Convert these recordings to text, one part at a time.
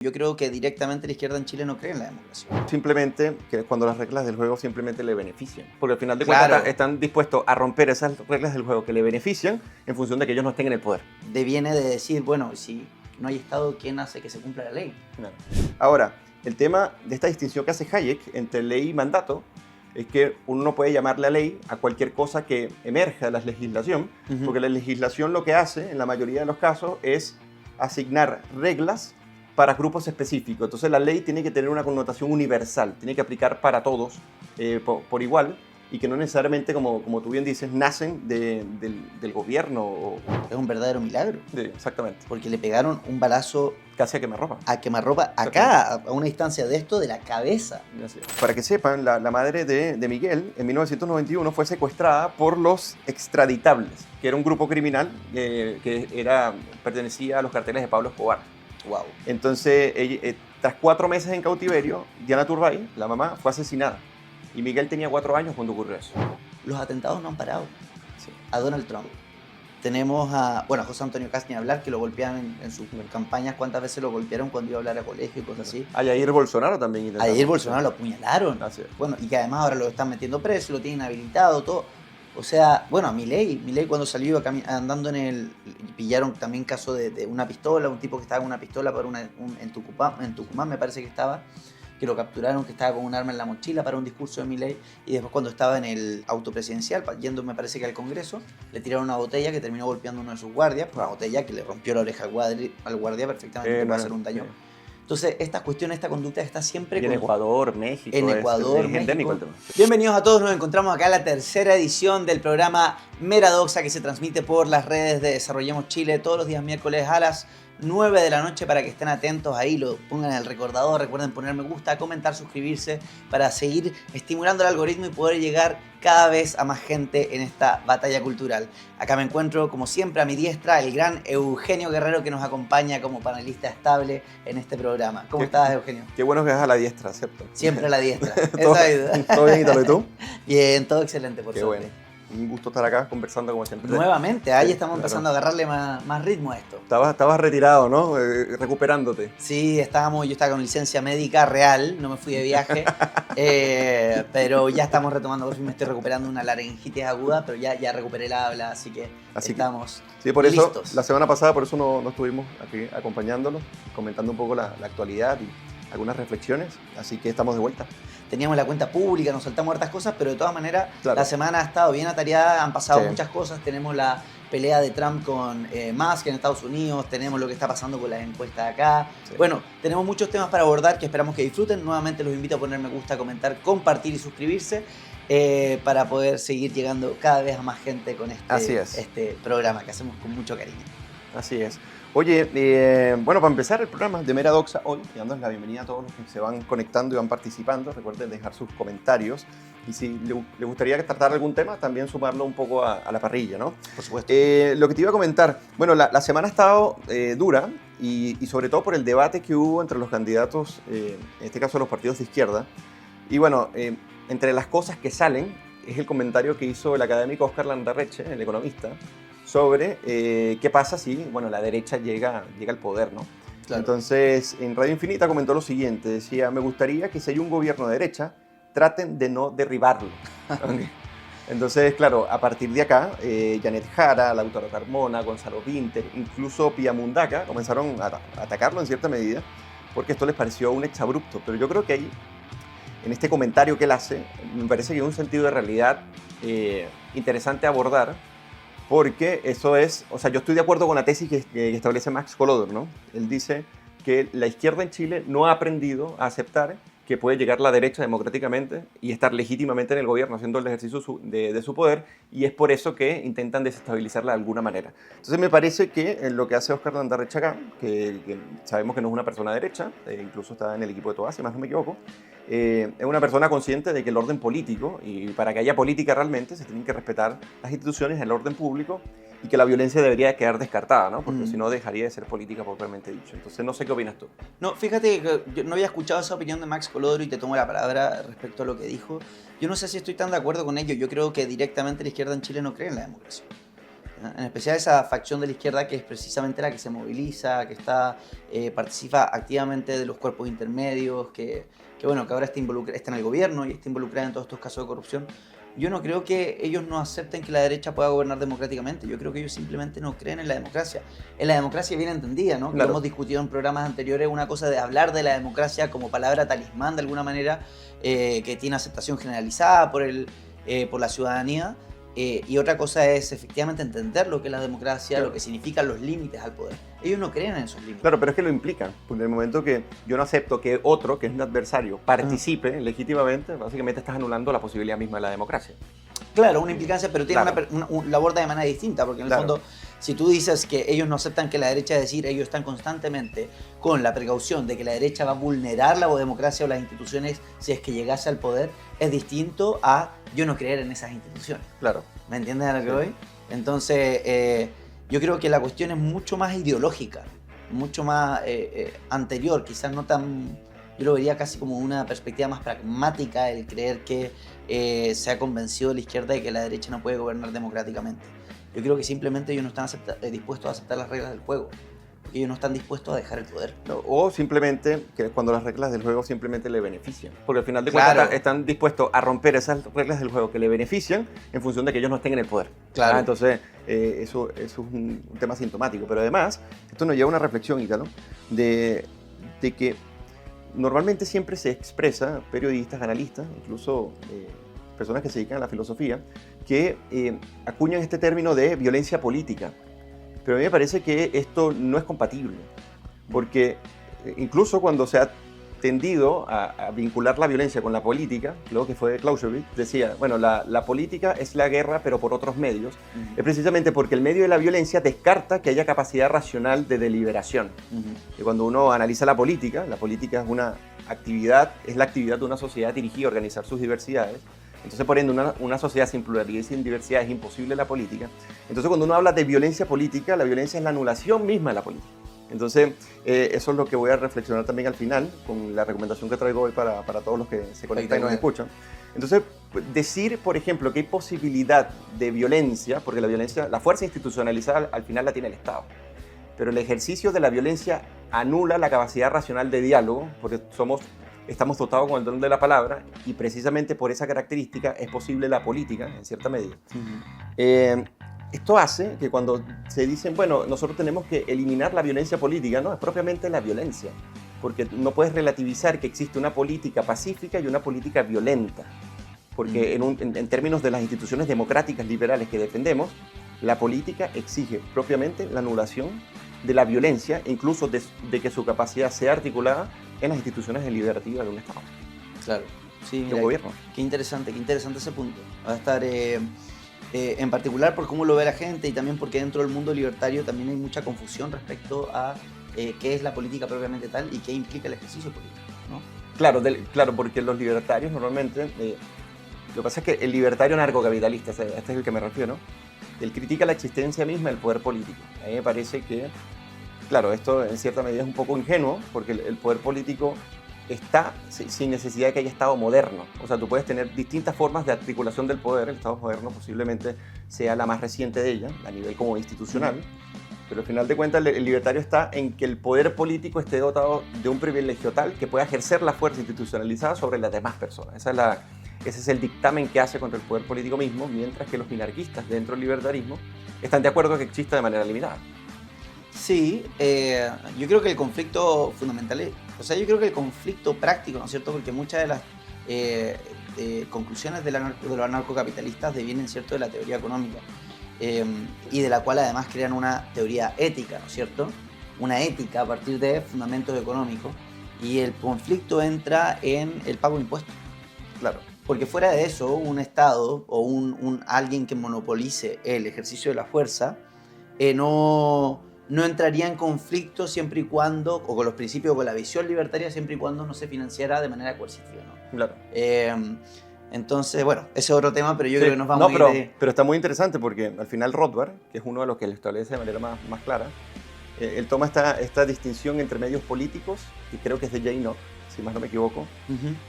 Yo creo que directamente la izquierda en Chile no cree en la democracia. Simplemente que cuando las reglas del juego simplemente le benefician. Porque al final de Claro. cuentas están dispuestos a romper esas reglas del juego que le benefician en función de que ellos no estén en el poder. Deviene de decir, bueno, si no hay Estado, ¿quién hace que se cumpla la ley? Claro. Ahora, el tema de esta distinción que hace Hayek entre ley y mandato es que uno no puede llamarle a ley a cualquier cosa que emerja de la legislación, porque la legislación lo que hace, en la mayoría de los casos, es asignar reglas para grupos específicos. Entonces la ley tiene que tener una connotación universal, tiene que aplicar para todos por igual, y que no necesariamente, como tú bien dices, nacen del gobierno. Es un verdadero milagro. Exactamente. Porque le pegaron un balazo Casi a quemarropa. a quemarropa acá, a una distancia de esto, de la cabeza. Para que sepan, la madre de Miguel en 1991 fue secuestrada por los extraditables, que era un grupo criminal que pertenecía a los carteles de Pablo Escobar. Wow. Entonces, tras 4 meses en cautiverio, Diana Turbay, la mamá, fue asesinada. Y Miguel tenía 4 años cuando ocurrió eso. Los atentados no han parado. Sí. A Donald Trump. Tenemos a José Antonio Kast, ni hablar, que lo golpeaban en sus campañas. ¿Cuántas veces lo golpearon cuando iba a hablar a colegio y cosas así? A Jair Bolsonaro también. A Jair Bolsonaro lo apuñalaron. Así es. Bueno, y que además ahora lo están metiendo preso, lo tienen habilitado, todo. O sea, bueno, a Milei cuando salió iba andando pillaron también caso de una pistola, un tipo que estaba con una pistola en Tucumán me parece que estaba, que lo capturaron, que estaba con un arma en la mochila para un discurso de Milei, y después cuando estaba en el auto presidencial, yendo me parece que al Congreso, le tiraron una botella que terminó golpeando a uno de sus guardias, una botella que le rompió la oreja al guardia perfectamente, puede hacer un daño. Entonces, esta cuestión, esta conducta está siempre... En Ecuador, México. En Ecuador, es endémico el tema. Bienvenidos a todos, nos encontramos acá en la tercera edición del programa Meradoxa, que se transmite por las redes de Desarrollemos Chile todos los días miércoles a las 9 de la noche, para que estén atentos ahí, lo pongan en el recordador, recuerden poner me gusta, comentar, suscribirse, para seguir estimulando el algoritmo y poder llegar cada vez a más gente en esta batalla cultural. Acá me encuentro, como siempre, a mi diestra, el gran Eugenio Guerrero, que nos acompaña como panelista estable en este programa. ¿Cómo estás, Eugenio? Qué bueno que es a la diestra, ¿cierto? Siempre a la diestra. ¿Todo bien, Ítalo, y tú? Bien, todo excelente, por Qué suerte. Bueno. Un gusto estar acá conversando como siempre. Nuevamente, ahí estamos claro. empezando a agarrarle más ritmo a esto. Estabas retirado, ¿no? Recuperándote. Sí, yo estaba con licencia médica real, no me fui de viaje, pero ya estamos retomando, por fin me estoy recuperando una laringitis aguda, pero ya recuperé el habla, así que estamos sí, por listos. Eso, la semana pasada, por eso no estuvimos aquí acompañándolos, comentando un poco la actualidad y algunas reflexiones, así que estamos de vuelta. Teníamos la cuenta pública, nos saltamos hartas cosas, pero de todas maneras claro. La semana ha estado bien atareada, han pasado muchas cosas. Tenemos la pelea de Trump con Musk en Estados Unidos, tenemos lo que está pasando con las encuestas acá. Sí. Bueno, tenemos muchos temas para abordar que esperamos que disfruten. Nuevamente los invito a poner me gusta, comentar, compartir y suscribirse para poder seguir llegando cada vez a más gente con este programa que hacemos con mucho cariño. Así es. Oye, bueno, para empezar el programa de Meradoxa hoy, dándoles la bienvenida a todos los que se van conectando y van participando. Recuerden dejar sus comentarios y si les gustaría tratar algún tema, también sumarlo un poco a la parrilla, ¿no? Por supuesto. Lo que te iba a comentar, bueno, la semana ha estado dura y sobre todo por el debate que hubo entre los candidatos, en este caso los partidos de izquierda. Y bueno, entre las cosas que salen es el comentario que hizo el académico Óscar Landareche, el economista, sobre qué pasa si la derecha llega al poder, ¿no? Claro. Entonces, en Radio Infinita comentó lo siguiente, decía, me gustaría que si hay un gobierno de derecha, traten de no derribarlo. Okay. Entonces, claro, a partir de acá, Janet Jara, Lautaro Carmona, Gonzalo Vinter, incluso Pía Mundaca comenzaron a atacarlo en cierta medida, porque esto les pareció un exabrupto. Pero yo creo que ahí, en este comentario que él hace, me parece que hay un sentido de realidad interesante a abordar, porque eso es, o sea, yo estoy de acuerdo con la tesis que establece Max Kolodor, ¿no? Él dice que la izquierda en Chile no ha aprendido a aceptar que puede llegar la derecha democráticamente y estar legítimamente en el gobierno haciendo el ejercicio de su poder, y es por eso que intentan desestabilizarla de alguna manera. Entonces me parece que lo que hace Óscar Landareche acá, que sabemos que no es una persona derecha, incluso está en el equipo de Todas, si más no me equivoco, es una persona consciente de que el orden político, y para que haya política realmente, se tienen que respetar las instituciones, el orden público, y que la violencia debería quedar descartada, ¿no? Porque si no dejaría de ser política propiamente dicho. Entonces no sé qué opinas tú. No, fíjate que yo no había escuchado esa opinión de Max Kolodor y te tomo la palabra respecto a lo que dijo. Yo no sé si estoy tan de acuerdo con ello. Yo creo que directamente la izquierda en Chile no cree en la democracia. en especial esa facción de la izquierda que es precisamente la que se moviliza, que participa activamente de los cuerpos intermedios, que bueno, que ahora está en el gobierno y está involucrada en todos estos casos de corrupción. Yo no creo que ellos no acepten que la derecha pueda gobernar democráticamente. Yo creo que ellos simplemente no creen en la democracia. En la democracia bien entendida, ¿no? Claro. Lo hemos discutido en programas anteriores, una cosa de hablar de la democracia como palabra talismán de alguna manera, que tiene aceptación generalizada por la ciudadanía. Y otra cosa es efectivamente entender lo que es la democracia, Claro. lo que significan los límites al poder. Ellos no creen en esos límites. Claro, pero es que lo implican, porque en el momento que yo no acepto que otro, que es un adversario, participe legítimamente, básicamente estás anulando la posibilidad misma de la democracia. Claro, una implicancia, pero tiene Claro. la aborda de manera distinta, porque en el Claro. fondo, si tú dices que ellos no aceptan que la derecha, es decir, ellos están constantemente con la precaución de que la derecha va a vulnerar la democracia o las instituciones si es que llegase al poder, es distinto a yo no creer en esas instituciones. Claro. ¿Me entiendes a lo que Sí. voy? Entonces, yo creo que la cuestión es mucho más ideológica, mucho más anterior, quizás no tan... Yo lo vería casi como una perspectiva más pragmática, el creer que se ha convencido la izquierda de que la derecha no puede gobernar democráticamente. Yo creo que simplemente ellos no están dispuestos a aceptar las reglas del juego, porque ellos no están dispuestos a dejar el poder. No, o simplemente que cuando las reglas del juego simplemente le benefician. Porque al final de Claro. cuentas están dispuestos a romper esas reglas del juego que le benefician en función de que ellos no estén en el poder. Claro. Entonces, eso es un tema sintomático. Pero además, esto nos lleva a una reflexión, Ítalo, de que normalmente siempre se expresa, periodistas, analistas, incluso personas que se dedican a la filosofía, que acuñan este término de violencia política. Pero a mí me parece que esto no es compatible, porque incluso cuando se ha tendido a vincular la violencia con la política, luego que fue Clausewitz, decía, bueno, la política es la guerra, pero por otros medios, es precisamente porque el medio de la violencia descarta que haya capacidad racional de deliberación. Y cuando uno analiza la política es una actividad, es la actividad de una sociedad dirigida a organizar sus diversidades. Entonces, por ende, una sociedad sin pluralidad y sin diversidad es imposible la política. Entonces, cuando uno habla de violencia política, la violencia es la anulación misma de la política. Entonces, eso es lo que voy a reflexionar también al final, con la recomendación que traigo hoy para todos los que se conectan y nos escuchan. Entonces, decir, por ejemplo, que hay posibilidad de violencia, porque la fuerza institucionalizada al final la tiene el Estado, pero el ejercicio de la violencia anula la capacidad racional de diálogo, porque estamos dotados con el don de la palabra, y precisamente por esa característica es posible la política, en cierta medida. Esto hace que cuando se dicen, bueno, nosotros tenemos que eliminar la violencia política, no, es propiamente la violencia, porque no puedes relativizar que existe una política pacífica y una política violenta, porque en términos de las instituciones democráticas liberales que defendemos, la política exige propiamente la anulación de la violencia, incluso de que su capacidad sea articulada en las instituciones deliberativas de un Estado. Claro, sí, De un gobierno. Qué interesante ese punto. Va a estar en particular por cómo lo ve la gente y también porque dentro del mundo libertario también hay mucha confusión respecto a qué es la política propiamente tal y qué implica el ejercicio político, ¿no? Claro, porque los libertarios normalmente, lo que pasa es que el libertario narcocapitalista, este es el que me refiero, él critica la existencia misma del poder político. A mí me parece que, claro, esto en cierta medida es un poco ingenuo, porque el poder político está sin necesidad de que haya Estado moderno. O sea, tú puedes tener distintas formas de articulación del poder. El Estado moderno posiblemente sea la más reciente de ellas, a nivel como institucional. Pero al final de cuentas, el libertario está en que el poder político esté dotado de un privilegio tal que pueda ejercer la fuerza institucionalizada sobre las demás personas. Ese es el dictamen que hace contra el poder político mismo, mientras que los minarquistas dentro del libertarismo están de acuerdo que exista de manera limitada. Sí, yo creo que el conflicto fundamental es, yo creo que el conflicto práctico, ¿no es cierto? Porque muchas de las conclusiones de los anarcocapitalistas devienen, ¿cierto?, de la teoría económica y de la cual además crean una teoría ética, ¿no es cierto? Una ética a partir de fundamentos económicos, y el conflicto entra en el pago de impuestos. Claro. Porque fuera de eso, un Estado o alguien que monopolice el ejercicio de la fuerza no entraría en conflicto siempre y cuando, o con los principios, con la visión libertaria, siempre y cuando no se financiara de manera coercitiva, ¿no? Claro. Entonces, bueno, ese es otro tema, pero yo creo que nos vamos a ir... Pero está muy interesante porque al final Rothbard, que es uno de los que lo establece de manera más clara, él toma esta distinción entre medios políticos, y creo que es de Jay Nock, si más no me equivoco,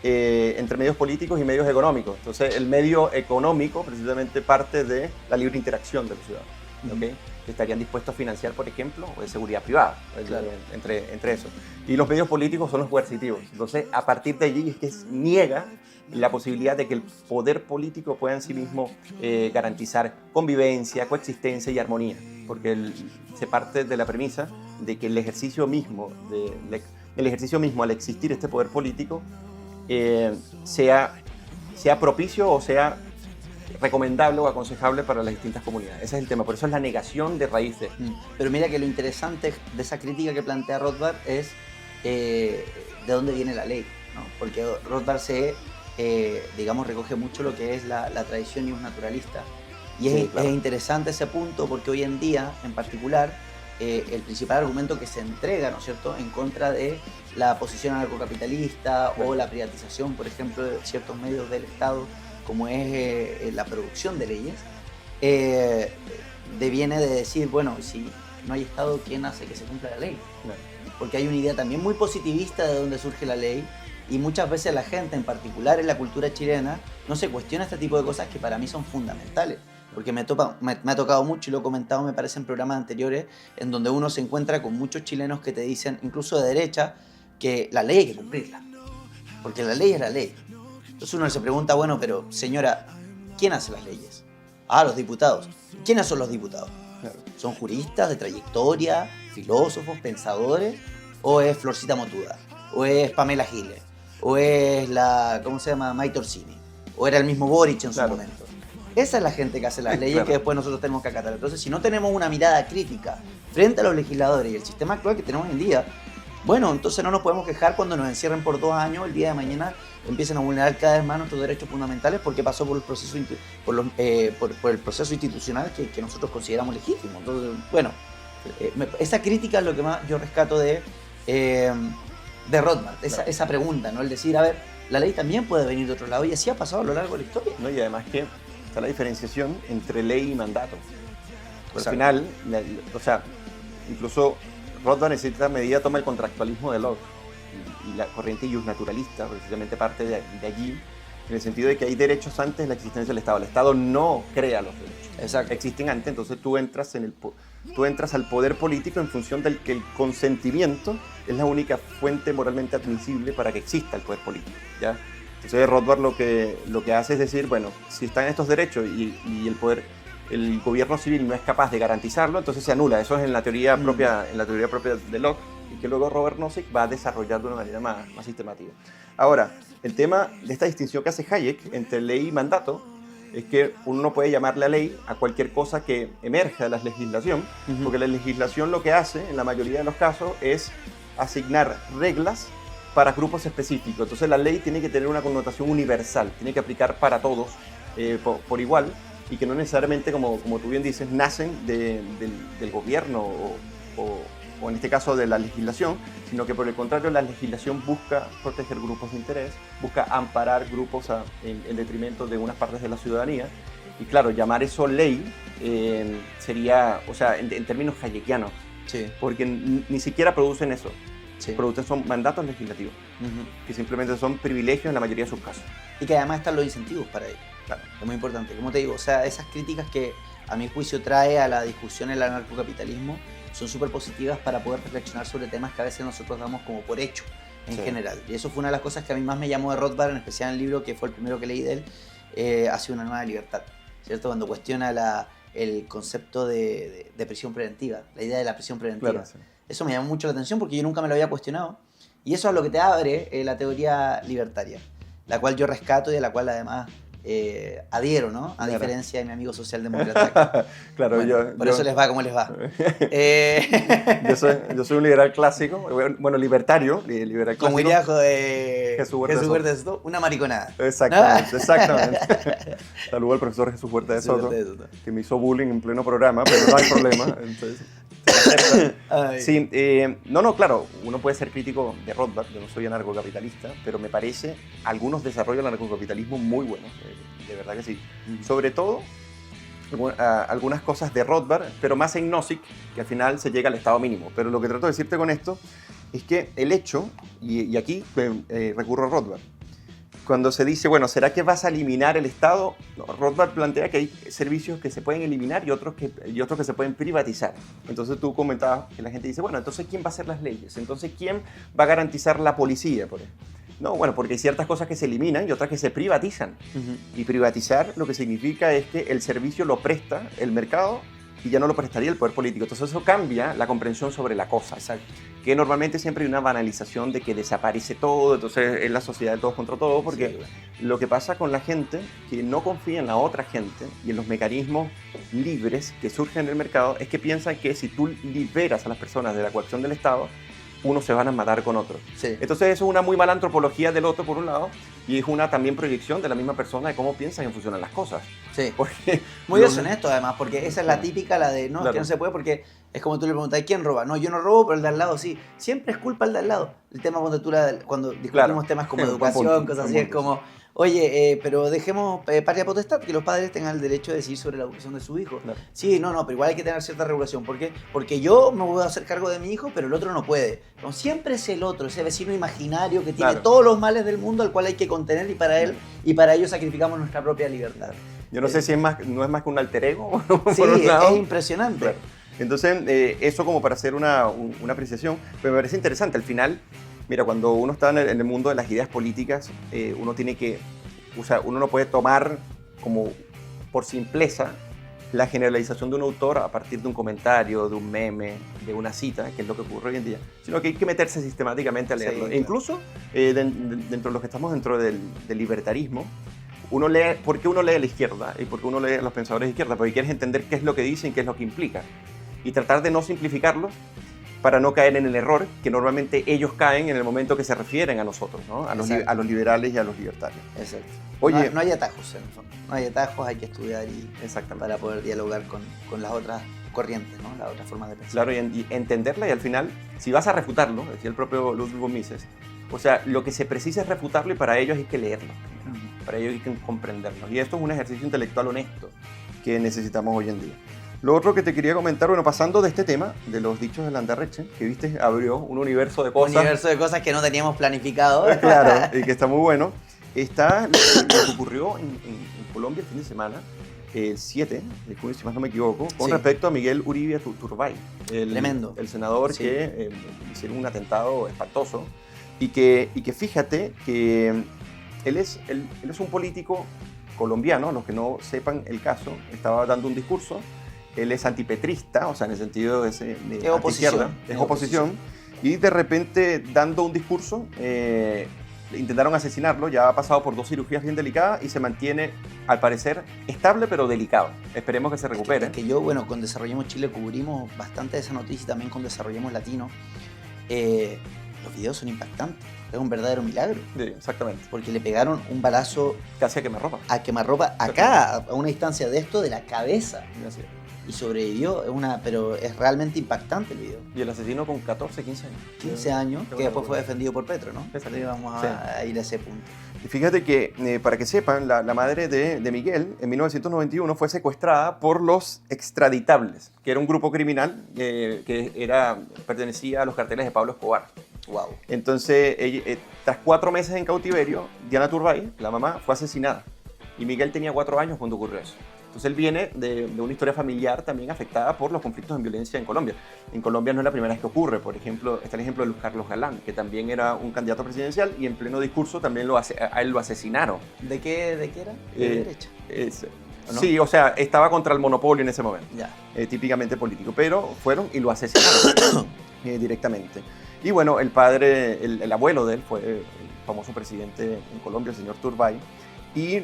entre medios políticos y medios económicos. Entonces, el medio económico precisamente parte de la libre interacción de los ciudadanos. ¿ok? Que estarían dispuestos a financiar, por ejemplo, o de seguridad privada, Claro. entre eso. Y los medios políticos son los coercitivos. Entonces, a partir de allí es que niega la posibilidad de que el poder político pueda en sí mismo garantizar convivencia, coexistencia y armonía, porque se parte de la premisa de que el ejercicio mismo al existir este poder político sea propicio o sea recomendable o aconsejable para las distintas comunidades. Ese es el tema, por eso es la negación de raíces. Pero mira que lo interesante de esa crítica que plantea Rothbard es de dónde viene la ley, ¿no? Porque Rothbard digamos, recoge mucho lo que es la tradición naturalista. Y Sí, claro. es interesante ese punto porque hoy en día, en particular, el principal argumento que se entrega, ¿no es cierto?, en contra de la posición anarcocapitalista o la privatización, por ejemplo, de ciertos medios del Estado, como es la producción de leyes, deviene de decir, bueno, si no hay Estado, ¿quién hace que se cumpla la ley? Claro. Porque hay una idea también muy positivista de dónde surge la ley y muchas veces la gente, en particular en la cultura chilena, no se cuestiona este tipo de cosas que para mí son fundamentales. Porque me ha tocado mucho, y lo he comentado, me parece, en programas anteriores, en donde uno se encuentra con muchos chilenos que te dicen, incluso de derecha, que la ley hay que cumplirla. Porque la ley es la ley. Entonces uno se pregunta, bueno, pero señora, ¿quién hace las leyes? Ah, los diputados. ¿Quiénes son los diputados? Claro. ¿Son juristas de trayectoria, filósofos, pensadores? ¿O es Florcita Motuda? ¿O es Pamela Giles? ¿O es ¿cómo se llama? Maite Orsini? ¿O era el mismo Boric en su momento? Esa es la gente que hace las leyes, claro, que después nosotros tenemos que acatar. Entonces, si no tenemos una mirada crítica frente a los legisladores y el sistema actual que tenemos hoy en día, bueno, entonces no nos podemos quejar cuando nos encierren por 2 años, el día de mañana empiecen a vulnerar cada vez más nuestros derechos fundamentales porque pasó por el proceso institucional que nosotros consideramos legítimo. Entonces, bueno, esa crítica es lo que más yo rescato de Rothbard, esa pregunta, ¿no? El decir, a ver, la ley también puede venir de otro lado y así ha pasado a lo largo de la historia. ¿No? Y además que está la diferenciación entre ley y mandato. Al final, o sea, incluso Rothbard en cierta medida toma el contractualismo de Locke y la corriente naturalista precisamente parte de allí, en el sentido de que hay derechos antes de la existencia del Estado. El Estado no crea los derechos. Exacto. Existen antes, entonces tú entras al poder político en función del que el consentimiento es la única fuente moralmente admisible para que exista el poder político, ¿ya? Entonces Rothbard lo que hace es decir, bueno, si están estos derechos y el gobierno civil no es capaz de garantizarlo, entonces se anula. Eso es en la teoría propia de Locke, y que luego Robert Nozick va a desarrollar de una manera más sistemática. Ahora, el tema de esta distinción que hace Hayek entre ley y mandato es que uno no puede llamarle a ley a cualquier cosa que emerja de la legislación, porque la legislación lo que hace, en la mayoría de los casos, es asignar reglas para grupos específicos. Entonces la ley tiene que tener una connotación universal, tiene que aplicar para todos por igual, y que no necesariamente, como tú bien dices, nacen del gobierno o en este caso de la legislación, sino que por el contrario la legislación busca proteger grupos de interés, busca amparar grupos en detrimento de unas partes de la ciudadanía. Y claro, llamar eso ley sería, o sea, en términos hayekianos, sí, porque ni siquiera producen eso. Sí. Son mandatos legislativos, que simplemente son privilegios en la mayoría de sus casos. Y que además están los incentivos para ello. Claro. Es muy importante. Como te digo, o sea, esas críticas que a mi juicio trae a la discusión el anarcocapitalismo son súper positivas para poder reflexionar sobre temas que a veces nosotros damos como por hecho en general. Y eso fue una de las cosas que a mí más me llamó de Rothbard, en especial en el libro que fue el primero que leí de él, Hacia una nueva libertad, ¿cierto? Cuando cuestiona el concepto de prisión preventiva, la idea de la prisión preventiva. Claro, sí. Eso me llamó mucho la atención porque yo nunca me lo había cuestionado. Y eso es lo que te abre la teoría libertaria, la cual yo rescato y a la cual además adhiero, ¿no? A diferencia de mi amigo socialdemócrata. Claro, bueno, por eso les va como les va. Yo soy un liberal clásico, bueno, libertario liberal clásico. Como diría Jesús Huerta de Soto, una mariconada. Exactamente. Saludo al profesor Jesús Huerta de Soto, que me hizo bullying en pleno programa, pero no hay problema. Entonces, sí, claro, uno puede ser crítico de Rothbard, yo no soy anarcocapitalista, pero me parece algunos desarrollos del anarcocapitalismo muy buenos, de verdad que sí. Sobre todo, algunas cosas de Rothbard, pero más en Nozick, que al final se llega al estado mínimo. Pero lo que trato de decirte con esto es que el hecho, y aquí recurro a Rothbard, cuando se dice, bueno, ¿será que vas a eliminar el Estado? No, Rothbard plantea que hay servicios que se pueden eliminar y otros que se pueden privatizar. Entonces tú comentabas que la gente dice, bueno, entonces ¿quién va a hacer las leyes? Entonces ¿quién va a garantizar la policía, por ejemplo? No, bueno, porque hay ciertas cosas que se eliminan y otras que se privatizan. Y privatizar lo que significa es que el servicio lo presta el mercado y ya no lo prestaría el poder político. Entonces eso cambia la comprensión sobre la cosa. Exacto. Que normalmente siempre hay una banalización de que desaparece todo, entonces es la sociedad de todos contra todos, porque Sí, bueno. lo que pasa con la gente que no confía en la otra gente y en los mecanismos libres que surgen del mercado es que piensan que si tú liberas a las personas de la coacción del Estado, unos se van a matar con otros. Sí. Entonces eso es una muy mala antropología del otro por un lado y es una también proyección de la misma persona de cómo piensan y funcionan las cosas. Sí. Porque Muy lo- deshonesto además, porque esa es la típica, la de, no, es Claro. que no se puede porque es como tú le preguntas, ¿quién roba? No, yo no robo, pero el de al lado sí. Siempre es culpa el de al lado. El tema cuando discutimos Claro. temas como Buen educación, punto, cosas buen así, es punto, como, oye, pero dejemos patria potestad, que los padres tengan el derecho de decidir sobre la educación de su hijo. Claro. Sí, no, pero igual hay que tener cierta regulación. ¿Por qué? Porque yo me voy a hacer cargo de mi hijo, pero el otro no puede. No, siempre es el otro, ese vecino imaginario que tiene Claro. todos los males del mundo al cual hay que contener y para él y para ello sacrificamos nuestra propia libertad. Yo no sé si no es más que un alter ego. Sí, por un lado. es impresionante. Claro. Entonces, eso como para hacer una apreciación, pero me parece interesante. Al final, mira, cuando uno está en el mundo de las ideas políticas, uno tiene que, o sea, uno no puede tomar como por simpleza la generalización de un autor a partir de un comentario, de un meme, de una cita, que es lo que ocurre hoy en día, sino que hay que meterse sistemáticamente a leerlo. Sí, E claro. incluso dentro de los que estamos dentro del libertarismo, uno lee, ¿por qué uno lee a la izquierda? ¿Y por qué uno lee a los pensadores de izquierda? Porque quieres entender qué es lo que dicen, qué es lo que implica. Y tratar de no simplificarlos para no caer en el error que normalmente ellos caen en el momento que se refieren a nosotros, ¿no? A los liberales y a los libertarios. Exacto. Oye, No hay atajos en el fondo. No hay atajos, hay que estudiar exactamente. para poder dialogar con las otras corrientes, ¿no? Las otras formas de pensar. Claro, y entenderla y al final, si vas a refutarlo, decía el propio Ludwig von Mises, o sea, lo que se precisa es refutarlo y para ellos hay que leerlo. Para ellos hay que comprenderlo. Y esto es un ejercicio intelectual honesto que necesitamos hoy en día. Lo otro que te quería comentar, bueno, pasando de este tema, de los dichos de Landerreche, que viste, abrió un universo de Un cosas. universo de cosas que no teníamos planificado. Claro, y que está muy bueno. Está lo que ocurrió en Colombia el fin de semana, el 7 de junio, si más no me equivoco, con Sí. respecto a Miguel Uribe Turbay. Tremendo. El senador Sí. que hicieron un atentado espantoso y que fíjate que él es un político colombiano, los que no sepan el caso, estaba dando un discurso. Él es antipetrista, o sea, en el sentido de Es oposición. antiizquierda, es oposición, y de repente dando un discurso, intentaron asesinarlo, ya ha pasado por 2 cirugías bien delicadas y se mantiene, al parecer, estable pero delicado. Esperemos que se recupere. Es que yo, bueno, con Desarrollemos Chile cubrimos bastante de esa noticia y también con Desarrollemos Latino. Los videos son impactantes. Es un verdadero milagro. Sí, exactamente. Porque le pegaron un balazo Casi a quemarropa. a quemarropa acá, a una distancia de esto, de la cabeza. Así es. Y sobrevivió, pero es realmente impactante el video. Y el asesino con 14, 15 años. 15 años, Qué que después buena fue defendido por Petro, ¿no? Exacto. Sí, vamos Sí. a ir a ese punto. Y fíjate que, para que sepan, la madre de Miguel en 1991 fue secuestrada por los Extraditables, que era un grupo criminal que pertenecía a los carteles de Pablo Escobar. Wow. Entonces, tras 4 meses en cautiverio, Diana Turbay, la mamá, fue asesinada. Y Miguel tenía 4 años cuando ocurrió eso. Entonces él viene de una historia familiar también afectada por los conflictos en violencia en Colombia. En Colombia no es la primera vez que ocurre. Por ejemplo, está el ejemplo de Luis Carlos Galán, que también era un candidato presidencial y en pleno discurso también a él lo asesinaron. ¿De qué era? De derecha. ¿O no? Sí, o sea, estaba contra el monopolio en ese momento, Ya. típicamente político, pero fueron y lo asesinaron directamente. Y bueno, el abuelo de él fue el famoso presidente en Colombia, el señor Turbay, y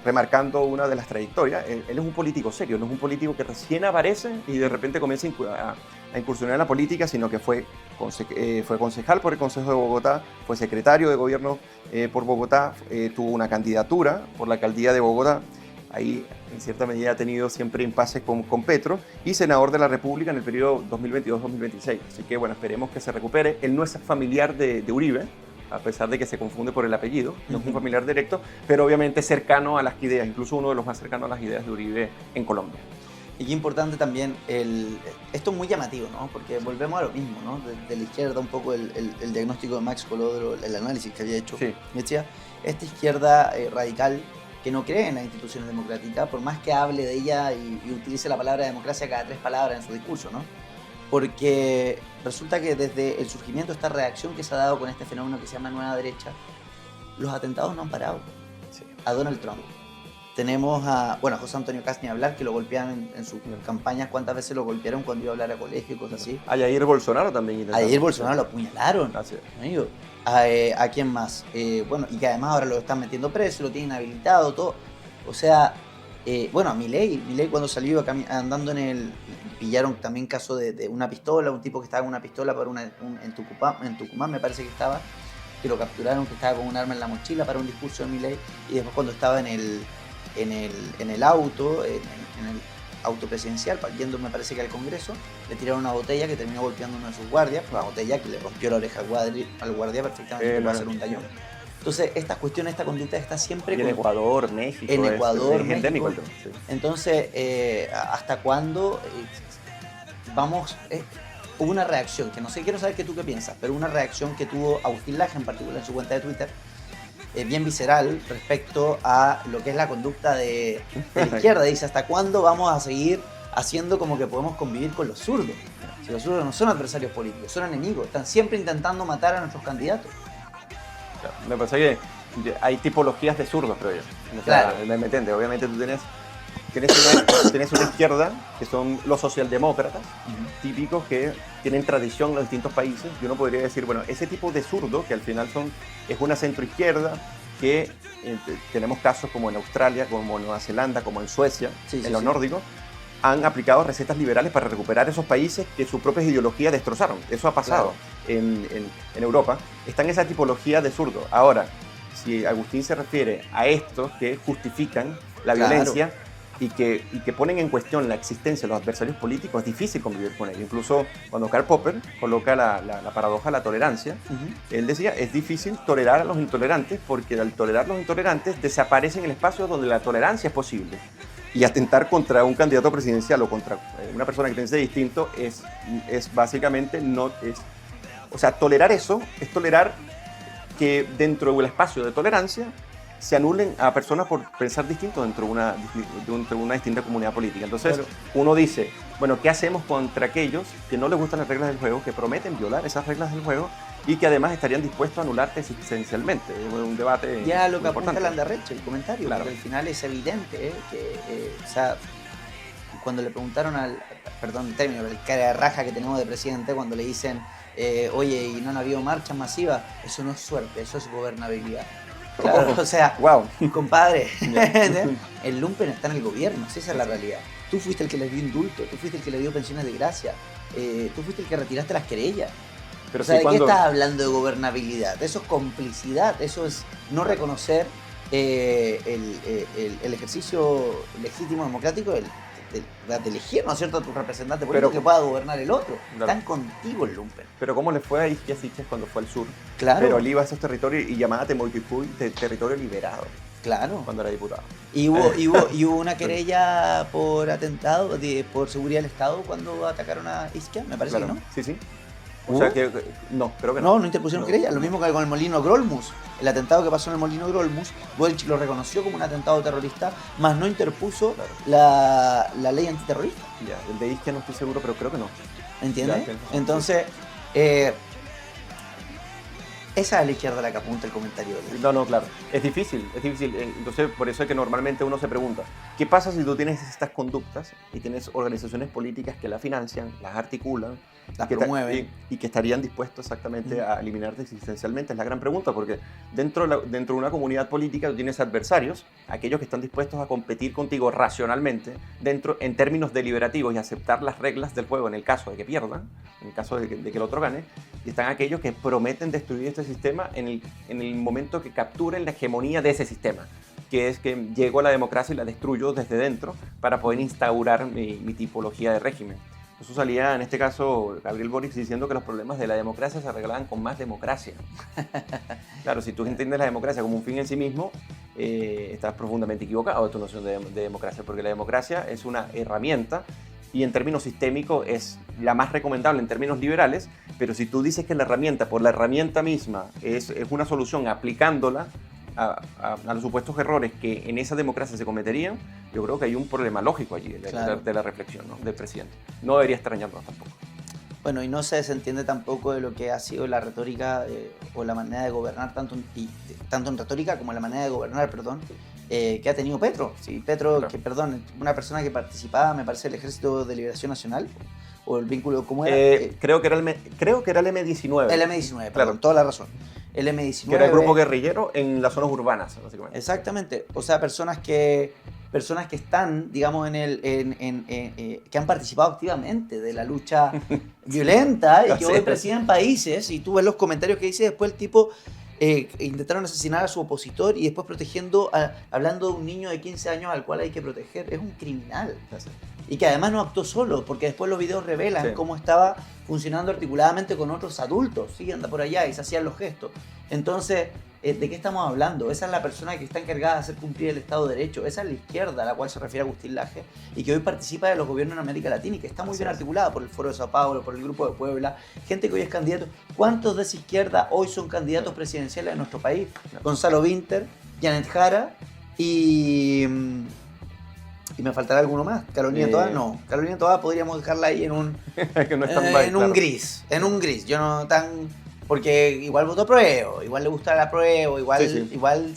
remarcando una de las trayectorias, él es un político serio, no es un político que recién aparece y de repente comienza a incursionar en la política, sino que fue concejal por el Consejo de Bogotá, fue secretario de gobierno por Bogotá, tuvo una candidatura por la alcaldía de Bogotá, ahí en cierta medida ha tenido siempre impases con Petro, y senador de la República en el periodo 2022-2026. Así que bueno, esperemos que se recupere. Él no es familiar de Uribe, a pesar de que se confunde por el apellido, no es un familiar directo, pero obviamente cercano a las ideas, incluso uno de los más cercanos a las ideas de Uribe en Colombia. Y qué importante también, esto es muy llamativo, ¿no? Porque volvemos a lo mismo, ¿no? De la izquierda un poco el diagnóstico de Max Colodro, el análisis que había hecho. Sí. Decía, esta izquierda radical que no cree en las instituciones democráticas, por más que hable de ella y utilice la palabra democracia cada 3 palabras en su discurso, ¿no? Porque resulta que desde el surgimiento de esta reacción que se ha dado con este fenómeno que se llama nueva derecha, los atentados no han parado. Sí. A Donald Trump. Tenemos a José Antonio Kast ni hablar, que lo golpeaban en sus campañas, cuántas veces lo golpearon cuando iba a hablar a colegio y cosas así. A Jair Bolsonaro también. A Jair Bolsonaro lo apuñalaron. Así es. Amigo. ¿A quién más? Y que además ahora lo están metiendo preso, lo tienen habilitado, todo. O sea, a Milei cuando salió iba andando pillaron también caso de una pistola, un tipo que estaba con una pistola en Tucumán me parece que estaba, que lo capturaron, que estaba con un arma en la mochila para un discurso de Milei, y después cuando estaba en el auto presidencial, yendo me parece que al Congreso, le tiraron una botella que terminó golpeando a uno de sus guardias, una botella que le rompió la oreja al guardia perfectamente, que va a hacer un daño. Entonces, esta conducta está siempre... Y en Ecuador, México. En Ecuador, es México. endémico. Sí. Entonces, ¿hasta cuándo vamos...? Hubo una reacción, que no sé, quiero saber tú qué piensas, pero una reacción que tuvo Agustín Laje en particular en su cuenta de Twitter, bien visceral respecto a lo que es la conducta de la izquierda. Dice, ¿hasta cuándo vamos a seguir haciendo como que podemos convivir con los zurdos? Si los zurdos no son adversarios políticos, son enemigos, están siempre intentando matar a nuestros candidatos. Claro, me parece que hay tipologías de zurdos, creo yo. O sea, Claro. ¿me entiendes? Obviamente tú tienes una izquierda, que son los socialdemócratas, típicos que tienen tradición en los distintos países, y uno podría decir, bueno, ese tipo de zurdo, que al final es una centroizquierda, que tenemos casos como en Australia, como en Nueva Zelanda, como en Suecia, en los nórdicos, han aplicado recetas liberales para recuperar esos países que sus propias ideologías destrozaron. Eso ha pasado en Europa. Está en esa tipología de zurdo. Ahora, si Agustín se refiere a estos que justifican la violencia y que ponen en cuestión la existencia de los adversarios políticos, es difícil convivir con ellos. Incluso cuando Karl Popper coloca la paradoja de la tolerancia, él decía, es difícil tolerar a los intolerantes porque al tolerar a los intolerantes desaparecen el espacio donde la tolerancia es posible. Y atentar contra un candidato presidencial o contra una persona que piense distinto es básicamente o sea, tolerar eso es tolerar que dentro del espacio de tolerancia se anulen a personas por pensar distinto dentro de una distinta comunidad política. Entonces, uno dice, bueno, ¿qué hacemos contra aquellos que no les gustan las reglas del juego, que prometen violar esas reglas del juego y que además estarían dispuestos a anularte existencialmente? Es un debate ya lo que importante. apunta Landarreche, el comentario, Claro. porque al final es evidente o sea, cuando le preguntaron perdón el término, el cara de raja que tenemos de presidente, cuando le dicen, oye, ¿y no han habido marchas masivas? Eso no es suerte, eso es gobernabilidad. Claro, o sea, wow. Compadre, el lumpen está en el gobierno, esa es la realidad. Tú fuiste el que le dio indulto, tú fuiste el que le dio pensiones de gracia, tú fuiste el que retiraste las querellas. Pero o sea, sí, ¿de qué estás hablando de gobernabilidad? Eso es complicidad, eso es no reconocer el ejercicio legítimo democrático de elegir, ¿no es cierto?, a tu representante político que pueda gobernar el otro. Claro. Están contigo el lumpen. Pero ¿cómo le fue a Isquia Siches cuando fue al sur? Claro. Pero él iba a esos territorios y llamaba a Temoiquipuy territorio liberado. Claro. Cuando era diputado. Y hubo una querella por atentado, por seguridad del Estado cuando atacaron a Isquia, me parece que no. Sí, sí. O sea que no, creo que no. No interpusieron querella. Lo mismo que con el Molino Grolmus. El atentado que pasó en el Molino Grolmus, Boric lo reconoció como un atentado terrorista, más no interpuso la ley antiterrorista. Ya, el de Isquia no estoy seguro, pero creo que no. ¿Entiendes? Entonces, esa es la izquierda a la que apunta el comentario. No, claro. Es difícil. Entonces, por eso es que normalmente uno se pregunta, ¿qué pasa si tú tienes estas conductas y tienes organizaciones políticas que las financian, las articulan, las promueven y que estarían dispuestos exactamente a eliminarte existencialmente? Es la gran pregunta, porque dentro de una comunidad política tú tienes adversarios, aquellos que están dispuestos a competir contigo racionalmente, en términos deliberativos y aceptar las reglas del juego en el caso de que pierdan, en el caso de que el otro gane, y están aquellos que prometen destruir este sistema en el momento que capturen la hegemonía de ese sistema, que es que llego a la democracia y la destruyo desde dentro para poder instaurar mi tipología de régimen. Eso salía, en este caso, Gabriel Boric diciendo que los problemas de la democracia se arreglaban con más democracia. Claro, si tú entiendes la democracia como un fin en sí mismo, estás profundamente equivocado de tu noción de democracia, porque la democracia es una herramienta y en términos sistémicos es la más recomendable en términos liberales, pero si tú dices que la herramienta, por la herramienta misma, es una solución aplicándola a los supuestos errores que en esa democracia se cometerían, yo creo que hay un problema lógico allí de la reflexión, ¿no?, del presidente. No debería extrañarnos tampoco. Bueno, y no se desentiende tampoco de lo que ha sido la retórica o la manera de gobernar, tanto en retórica como la manera de gobernar, que ha tenido Petro. Sí, Petro, Claro. una persona que participaba, me parece, del Ejército de Liberación Nacional, o el vínculo, ¿cómo era? Creo que era el M19. El M19, perdón, Claro. toda la razón. El M19. Que era el grupo guerrillero en las zonas urbanas, básicamente. Exactamente. O sea, personas que están, digamos, que han participado activamente de la lucha violenta y que hoy presiden países, y tú ves los comentarios que dice después el tipo, intentaron asesinar a su opositor y después hablando de un niño de 15 años al cual hay que proteger. Es un criminal. Y que además no actuó solo, porque después los videos revelan cómo estaba funcionando articuladamente con otros adultos. Sí, anda por allá y se hacían los gestos. Entonces, ¿de qué estamos hablando? Esa es la persona que está encargada de hacer cumplir el Estado de Derecho. Esa es la izquierda a la cual se refiere Agustín Laje y que hoy participa de los gobiernos en América Latina y que está muy bien articulada por el Foro de Sao Paulo, por el Grupo de Puebla, gente que hoy es candidato. ¿Cuántos de esa izquierda hoy son candidatos presidenciales de nuestro país? Gonzalo Winter, Janet Jara y me faltará alguno más. Carolina Toá, no. Carolina Toá podríamos dejarla ahí en un que no es tan en un gris. En un gris. Yo no tan... Porque igual votó apruebo, igual le gusta el apruebo, igual...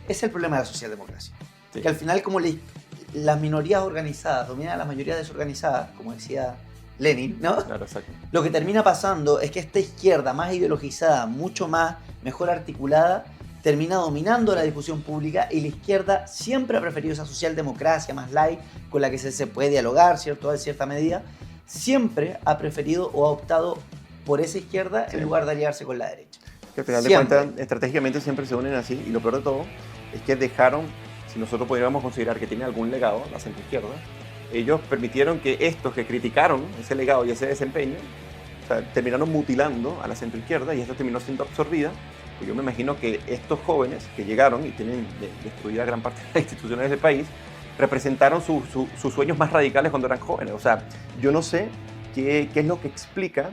Es el problema de la socialdemocracia. Sí. Que al final, como las minorías organizadas dominan a las mayorías desorganizadas, como decía Lenin, ¿no? Claro, exacto. Lo que termina pasando es que esta izquierda más ideologizada, mucho más, mejor articulada, termina dominando la discusión pública y la izquierda siempre ha preferido esa socialdemocracia más light, con la que se puede dialogar, ¿cierto?, en cierta medida. Siempre ha preferido o ha optado por esa izquierda en lugar de aliarse con la derecha. Que al final Siempre. de cuentas, estratégicamente siempre se unen así, y lo peor de todo es que dejaron, si nosotros podríamos considerar que tiene algún legado, la centroizquierda, ellos permitieron que estos que criticaron ese legado y ese desempeño, o sea, terminaron mutilando a la centroizquierda y esto terminó siendo absorbida. Pues yo me imagino que estos jóvenes que llegaron y tienen destruida gran parte de las instituciones del país, representaron sus sueños más radicales cuando eran jóvenes. O sea, yo no sé qué es lo que explica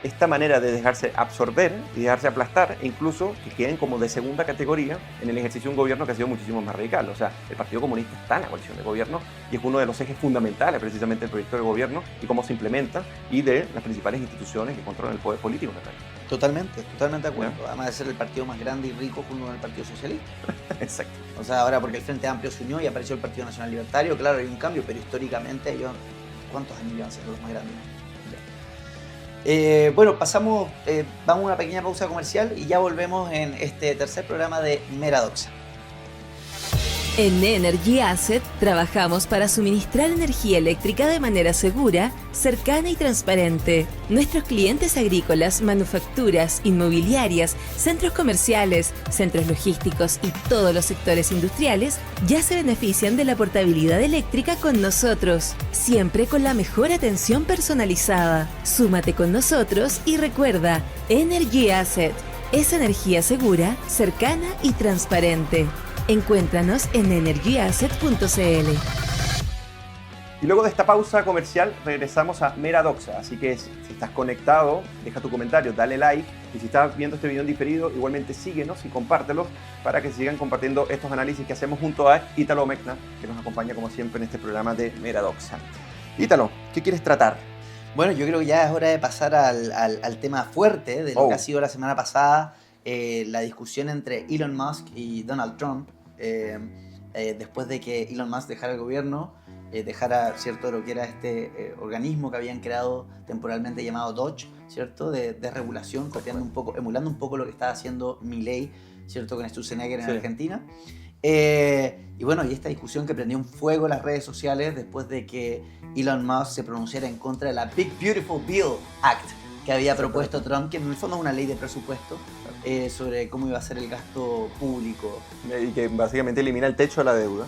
esta manera de dejarse absorber y dejarse aplastar, e incluso que queden como de segunda categoría en el ejercicio de un gobierno que ha sido muchísimo más radical. O sea, el Partido Comunista está en la coalición de gobierno y es uno de los ejes fundamentales precisamente del proyecto de gobierno y cómo se implementa, y de las principales instituciones que controlan el poder político en el país. Totalmente de acuerdo. Además de ser el partido más grande y rico junto con el Partido Socialista. Exacto. O sea, ahora porque el Frente Amplio se unió y apareció el Partido Nacional Libertario, claro, hay un cambio, pero históricamente ellos, ¿cuántos años llevan siendo los más grandes? Bueno, vamos a una pequeña pausa comercial y ya volvemos en este tercer programa de Meradoxa. En Energy Asset trabajamos para suministrar energía eléctrica de manera segura, cercana y transparente. Nuestros clientes agrícolas, manufacturas, inmobiliarias, centros comerciales, centros logísticos y todos los sectores industriales ya se benefician de la portabilidad eléctrica con nosotros, siempre con la mejor atención personalizada. Súmate con nosotros y recuerda, Energy Asset es energía segura, cercana y transparente. Encuéntranos en energyasset.cl. Y luego de esta pausa comercial regresamos a Meradoxa, así que si estás conectado, deja tu comentario, dale like, y si estás viendo este video en diferido, igualmente síguenos y compártelos para que sigan compartiendo estos análisis que hacemos junto a Ítalo Mecna, que nos acompaña como siempre en este programa de Meradoxa. Ítalo, ¿qué quieres tratar? Bueno, yo creo que ya es hora de pasar al tema fuerte de lo que ha sido la semana pasada, la discusión entre Elon Musk y Donald Trump. Después de que Elon Musk dejara el gobierno, dejara, ¿cierto?, lo que era este organismo que habían creado temporalmente llamado Doge, ¿cierto?, de regulación, emulando un poco lo que estaba haciendo Milei, ¿cierto?, con Sturzenegger en Argentina. Y bueno, y esta discusión que prendió en fuego las redes sociales después de que Elon Musk se pronunciara en contra de la Big Beautiful Bill Act que había propuesto Trump, que en el fondo es una ley de presupuesto sobre cómo iba a ser el gasto público. Y que básicamente elimina el techo a la deuda.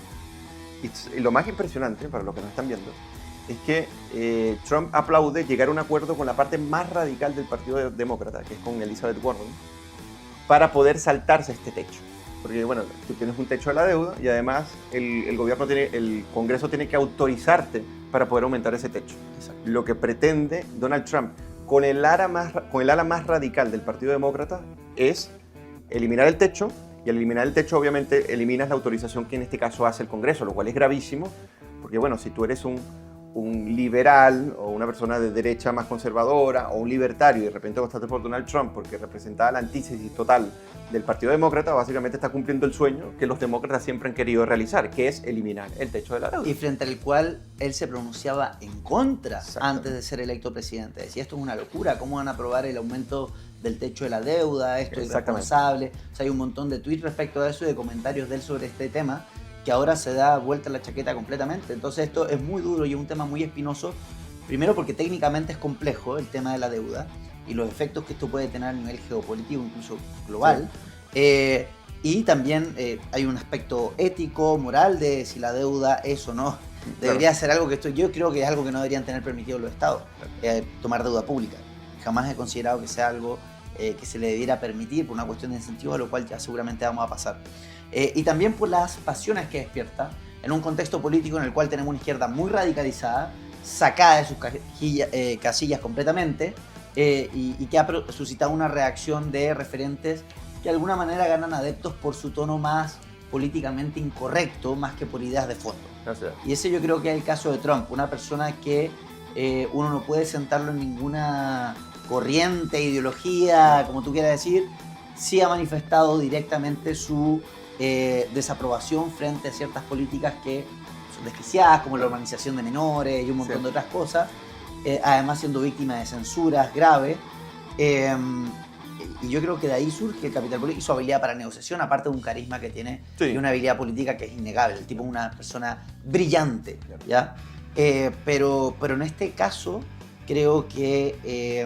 Y lo más impresionante, para los que nos están viendo, es que Trump aplaude llegar a un acuerdo con la parte más radical del Partido Demócrata, que es con Elizabeth Warren, para poder saltarse este techo. porque bueno, tú tienes un techo de la deuda y además el Congreso tiene que autorizarte para poder aumentar ese techo. Exacto. Lo que pretende Donald Trump con el ala más radical del Partido Demócrata es eliminar el techo, y al eliminar el techo obviamente eliminas la autorización que en este caso hace el Congreso, lo cual es gravísimo, porque bueno, si tú eres un liberal o una persona de derecha más conservadora o un libertario y de repente votaste por Donald Trump porque representaba la antítesis total del Partido Demócrata, básicamente está cumpliendo el sueño que los demócratas siempre han querido realizar, que es eliminar el techo de la deuda. Y frente al cual él se pronunciaba en contra antes de ser electo presidente. Decía, esto es una locura, ¿cómo van a aprobar el aumento del techo de la deuda? Esto es irresponsable. O sea, hay un montón de tweets respecto a eso y de comentarios de él sobre este tema, que ahora se da vuelta la chaqueta completamente. Entonces esto es muy duro y es un tema muy espinoso, primero porque técnicamente es complejo el tema de la deuda y los efectos que esto puede tener a nivel geopolítico, incluso global. Sí. Y también hay un aspecto ético, moral de si la deuda es o no. Debería ser algo que yo creo que es algo que no deberían tener permitido los estados, tomar deuda pública. Jamás he considerado que sea algo que se le debiera permitir por una cuestión de incentivos, a lo cual ya seguramente vamos a pasar. Y también por las pasiones que despierta en un contexto político en el cual tenemos una izquierda muy radicalizada, sacada de sus casillas completamente, y que ha suscitado una reacción de referentes que de alguna manera ganan adeptos por su tono más políticamente incorrecto, más que por ideas de fondo. Gracias. Y ese yo creo que es el caso de Trump, una persona que uno no puede sentarlo en ninguna corriente, ideología, como tú quieras decir. Sí ha manifestado directamente su desaprobación frente a ciertas políticas que son desquiciadas, como la urbanización de menores y un montón de otras cosas, además siendo víctima de censuras graves. Y yo creo que de ahí surge el capital político y su habilidad para negociación, aparte de un carisma que tiene y una habilidad política que es innegable. El tipo es una persona brillante, ¿ya? Pero en este caso creo que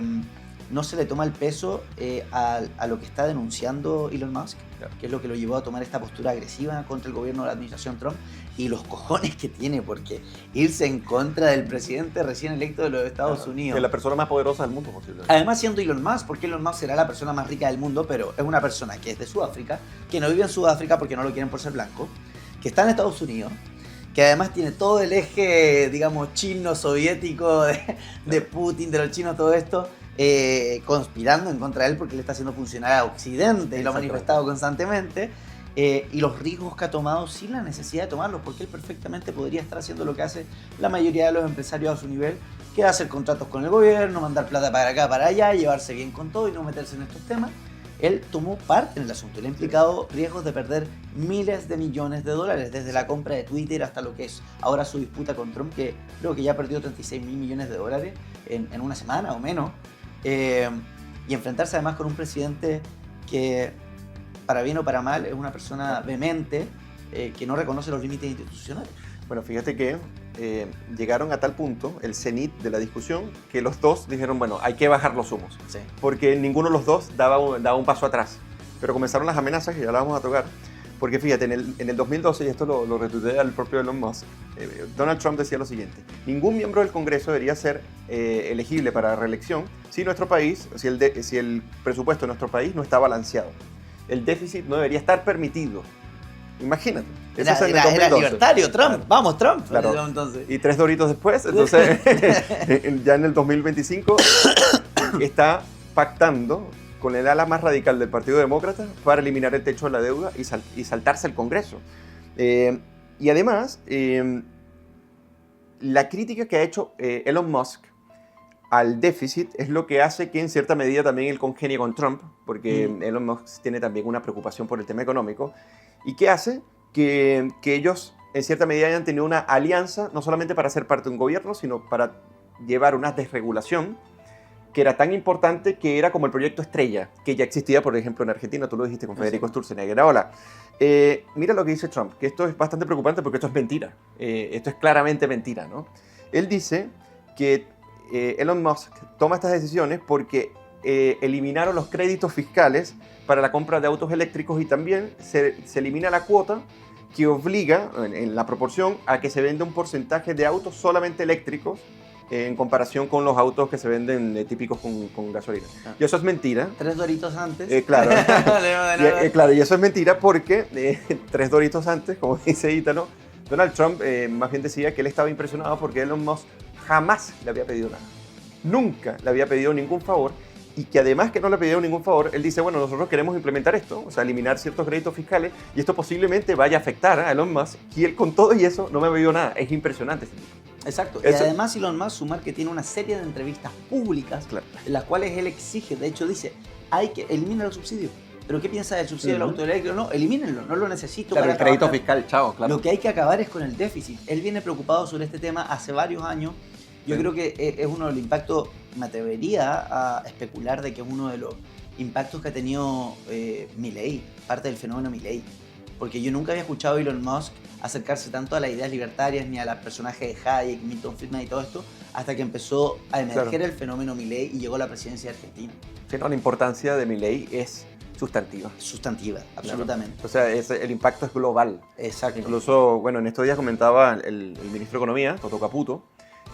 no se le toma el peso a lo que está denunciando Elon Musk, que es lo que lo llevó a tomar esta postura agresiva contra el gobierno de la administración Trump, y los cojones que tiene, porque irse en contra del presidente recién electo de los Estados Unidos. Es la persona más poderosa del mundo, posiblemente. Además siendo Elon Musk, porque Elon Musk será la persona más rica del mundo, pero es una persona que es de Sudáfrica, que no vive en Sudáfrica porque no lo quieren por ser blanco, que está en Estados Unidos, que además tiene todo el eje, digamos, chino-soviético de Putin, de los chinos, todo esto, conspirando en contra de él porque le está haciendo funcionar a Occidente y lo ha manifestado constantemente. Y los riesgos que ha tomado sin la necesidad de tomarlos, porque él perfectamente podría estar haciendo lo que hace la mayoría de los empresarios a su nivel, que es hacer contratos con el gobierno, mandar plata para acá, para allá, llevarse bien con todo y no meterse en estos temas. Él tomó parte en el asunto, le ha implicado riesgos de perder miles de millones de dólares, desde la compra de Twitter hasta lo que es ahora su disputa con Trump, que creo que ya perdió 36 mil millones de dólares en una semana o menos. Y enfrentarse además con un presidente que, para bien o para mal, es una persona vehemente, que no reconoce los límites institucionales. Bueno, fíjate que llegaron a tal punto, el cenit de la discusión, que los dos dijeron, bueno, hay que bajar los humos. Sí. Porque ninguno de los dos daba un paso atrás. Pero comenzaron las amenazas, que ya las vamos a tocar. Porque fíjate, en el 2012, y esto lo retuiteé al propio Elon Musk, Donald Trump decía lo siguiente: ningún miembro del Congreso debería ser elegible para reelección si el presupuesto de nuestro país no está balanceado. El déficit no debería estar permitido. Imagínate. Era libertario Trump. Claro. Vamos, Trump. Claro. Entonces. Y 3 doritos después, entonces ya en el 2025 está pactando con el ala más radical del Partido Demócrata para eliminar el techo de la deuda y saltarse el Congreso. Y además, la crítica que ha hecho Elon Musk al déficit es lo que hace que en cierta medida también él congenie con Trump, porque Elon Musk tiene también una preocupación por el tema económico, y que hace que ellos en cierta medida hayan tenido una alianza, no solamente para ser parte de un gobierno, sino para llevar una desregulación que era tan importante que era como el proyecto estrella, que ya existía, por ejemplo, en Argentina, tú lo dijiste con Federico Sturzenegger. Ahora, mira lo que dice Trump, que esto es bastante preocupante porque esto es mentira. Esto es claramente mentira, ¿no? Él dice que Elon Musk toma estas decisiones porque eliminaron los créditos fiscales para la compra de autos eléctricos y también se elimina la cuota que obliga, en la proporción, a que se venda un porcentaje de autos solamente eléctricos en comparación con los autos que se venden típicos con gasolina. Y eso es mentira. 3 doritos antes. Claro. Claro, y eso es mentira porque 3 doritos antes, como dice Ítalo, Donald Trump más bien decía que él estaba impresionado porque Elon Musk jamás le había pedido nada. Nunca le había pedido ningún favor. Y que además que no le pidieron ningún favor, él dice, bueno, nosotros queremos implementar esto, o sea, eliminar ciertos créditos fiscales, y esto posiblemente vaya a afectar a Elon Musk, y él con todo y eso no me ha pedido nada. Es impresionante este tipo. Exacto. Eso. Y además Elon Musk, sumar que tiene una serie de entrevistas públicas, Claro. en las cuales él exige, de hecho dice, hay que eliminar los subsidios. ¿Pero qué piensa del subsidio del auto eléctrico? No, elimínenlo, no lo necesito. Claro, para el crédito trabajar. fiscal, chao, claro. Lo que hay que acabar es con el déficit. Él viene preocupado sobre este tema hace varios años. Yo creo que es uno de los impactos, me atrevería a especular de que es uno de los impactos que ha tenido Milei, parte del fenómeno Milei. Porque yo nunca había escuchado a Elon Musk acercarse tanto a las ideas libertarias ni a los personajes de Hayek, Milton Friedman y todo esto, hasta que empezó a emerger el fenómeno Milei y llegó a la presidencia de Argentina. Sí, no, la importancia de Milei es sustantiva. Sustantiva, absolutamente. O sea, el impacto es global. Exacto. Incluso, bueno, en estos días comentaba el ministro de Economía, Toto Caputo,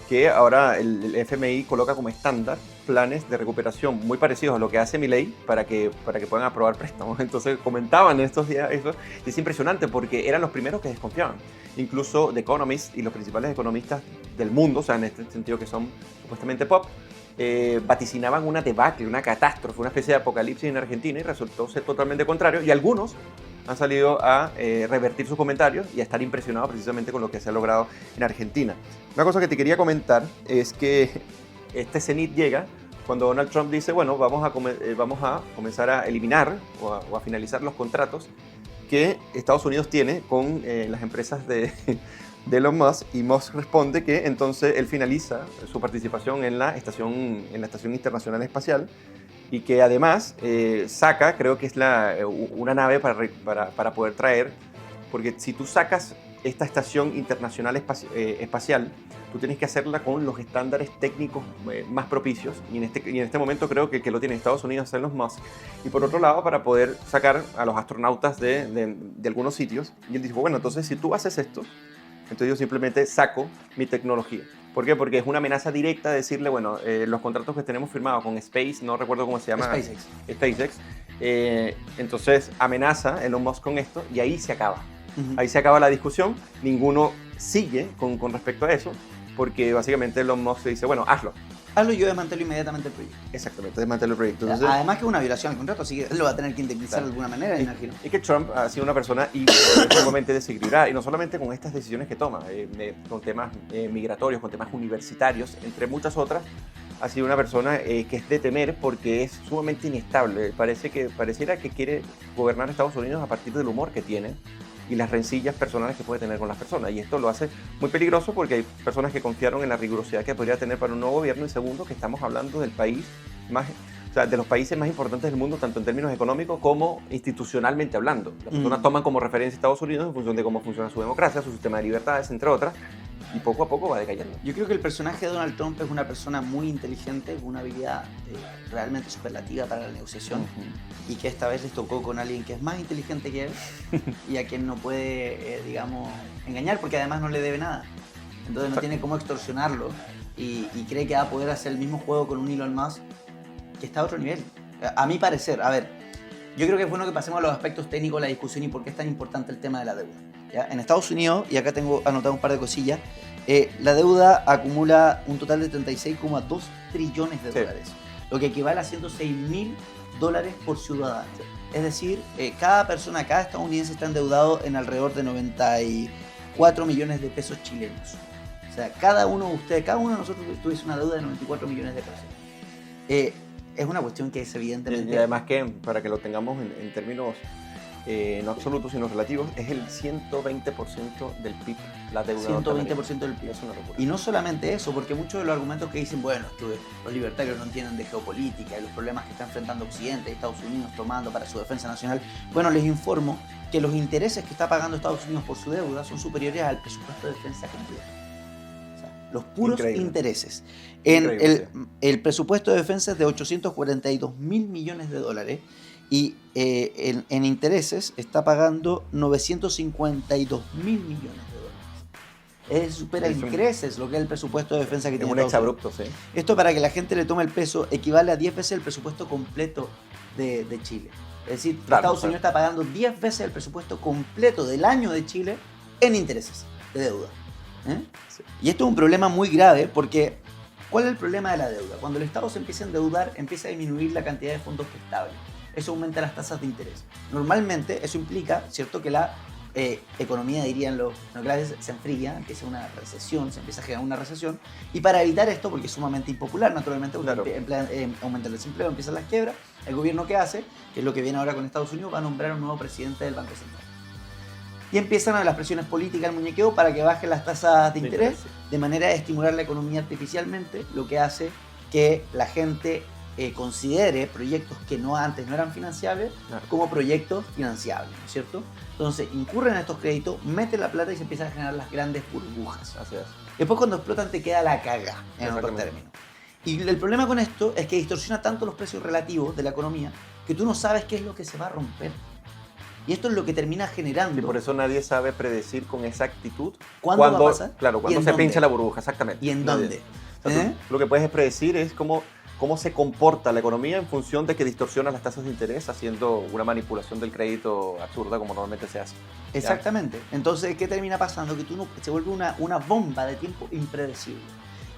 que ahora el FMI coloca como estándar planes de recuperación muy parecidos a lo que hace Milei para que puedan aprobar préstamos. Entonces comentaban en estos días eso, y es impresionante porque eran los primeros que desconfiaban. Incluso The Economist y los principales economistas del mundo, o sea, en este sentido que son supuestamente pop, vaticinaban una debacle, una catástrofe, una especie de apocalipsis en Argentina, y resultó ser totalmente contrario, y algunos han salido a revertir sus comentarios y a estar impresionados precisamente con lo que se ha logrado en Argentina. Una cosa que te quería comentar es que este cenit llega cuando Donald Trump dice, bueno, vamos a comenzar a eliminar o a finalizar los contratos que Estados Unidos tiene con las empresas de Elon Musk, y Musk responde que entonces él finaliza su participación en la Estación Internacional Espacial, y que además saca, creo que es una nave para poder traer, porque si tú sacas esta Estación Internacional Espacial, tú tienes que hacerla con los estándares técnicos más propicios, y en este momento creo que el que lo tiene en Estados Unidos es Elon Musk. Y por otro lado, para poder sacar a los astronautas de algunos sitios, y él dice, bueno, entonces si tú haces esto, entonces yo simplemente saco mi tecnología. ¿Por qué? Porque es una amenaza directa de decirle, bueno, los contratos que tenemos firmados con Space, no recuerdo cómo se llama. SpaceX. Entonces amenaza Elon Musk con esto, y ahí se acaba. Ahí se acaba la discusión, ninguno sigue con respecto a eso, porque básicamente Elon Musk dice, bueno, hazlo. Hazlo y yo desmantelo inmediatamente el proyecto. Exactamente, desmantelo el proyecto. Entonces, además que es una violación al contrato, así que él lo va a tener que indemnizar de alguna manera, me imagino. Y que Trump ha sido una persona sumamente desequilibrada, y no solamente con estas decisiones que toma, con temas migratorios, con temas universitarios, entre muchas otras. Ha sido una persona que es de temer porque es sumamente inestable. Pareciera que quiere gobernar Estados Unidos a partir del humor que tiene y las rencillas personales que puede tener con las personas. Y esto lo hace muy peligroso porque hay personas que confiaron en la rigurosidad que podría tener para un nuevo gobierno. Y segundo, que estamos hablando del país de los países más importantes del mundo, tanto en términos económicos como institucionalmente hablando. Las personas toman como referencia a Estados Unidos en función de cómo funciona su democracia, su sistema de libertades, entre otras, y poco a poco va decayendo. Yo creo que el personaje de Donald Trump es una persona muy inteligente, con una habilidad realmente superlativa para la negociación, y que esta vez les tocó con alguien que es más inteligente que él y a quien no puede, digamos, engañar, porque además no le debe nada. Entonces no tiene cómo extorsionarlo, y cree que va a poder hacer el mismo juego con un Elon Musk que está a otro nivel. A mi parecer, a ver, yo creo que es bueno que pasemos a los aspectos técnicos de la discusión y por qué es tan importante el tema de la deuda. ¿Ya? En Estados Unidos, y acá tengo anotado un par de cosillas, la deuda acumula un total de 36,2 trillones de dólares, lo que equivale a $106.000 por ciudadano. Es decir, cada estadounidense está endeudado en alrededor de 94 millones de pesos chilenos. O sea, cada uno de nosotros tuviese una deuda de 94 millones de pesos. Es una cuestión que es evidentemente... Y además que, para que lo tengamos en términos no absolutos sino relativos, es el 120% del PIB, la deuda 120% del PIB. Es una locura. Y no solamente eso, porque muchos de los argumentos que dicen, bueno, es que los libertarios no entienden de geopolítica y los problemas que está enfrentando Occidente y Estados Unidos tomando para su defensa nacional, bueno, les informo que los intereses que está pagando Estados Unidos por su deuda son superiores al presupuesto de defensa completo. Los puros intereses. El presupuesto de defensa es de 842.000 millones de dólares, y en intereses está pagando 952.000 millones de dólares. supera Es en un- creces lo que es el presupuesto de defensa que Es tiene un Estados Unidos. exabrupto, sí. Esto, para que la gente le tome el peso, equivale a 10 veces el presupuesto completo de Chile. Es decir, Claro, Estados claro. Unidos está pagando 10 veces el presupuesto completo del año de Chile en intereses de deuda. ¿Eh? Sí. Y esto es un problema muy grave porque, ¿cuál es el problema de la deuda? Cuando el Estado se empieza a endeudar, empieza a disminuir la cantidad de fondos prestables. Eso aumenta las tasas de interés. Normalmente eso implica, ¿cierto?, que la economía, dirían los neoclásicos, se enfría, empieza una recesión, se empieza a generar una recesión. Y para evitar esto, porque es sumamente impopular, naturalmente, Claro. aumenta el desempleo, empiezan las quiebras, el gobierno, ¿qué hace? Que es lo que viene ahora con Estados Unidos, va a nombrar un nuevo presidente del Banco Central. Y empiezan a las presiones políticas, el muñequeo, para que bajen las tasas de interés, de manera de estimular la economía artificialmente, lo que hace que la gente considere proyectos que antes no eran financiables Claro. como proyectos financiables, ¿no es cierto? Entonces incurren en estos créditos, meten la plata y se empiezan a generar las grandes burbujas. Así es. Después, cuando explotan, te queda la caga, en otros Exactamente. términos. Y el problema con esto es que distorsiona tanto los precios relativos de la economía que tú no sabes qué es lo que se va a romper. Y esto es lo que termina generando. Y por eso nadie sabe predecir con exactitud ¿Cuándo va a pasar? Claro, ¿Y cuando en se dónde? pincha la burbuja, exactamente. ¿Y en Nadie. dónde? O sea, ¿Eh? tú lo que puedes predecir es cómo se comporta la economía en función de que distorsiona las tasas de interés haciendo una manipulación del crédito absurda como normalmente se hace. Exactamente. Entonces, ¿qué termina pasando? Que se vuelve una bomba de tiempo impredecible.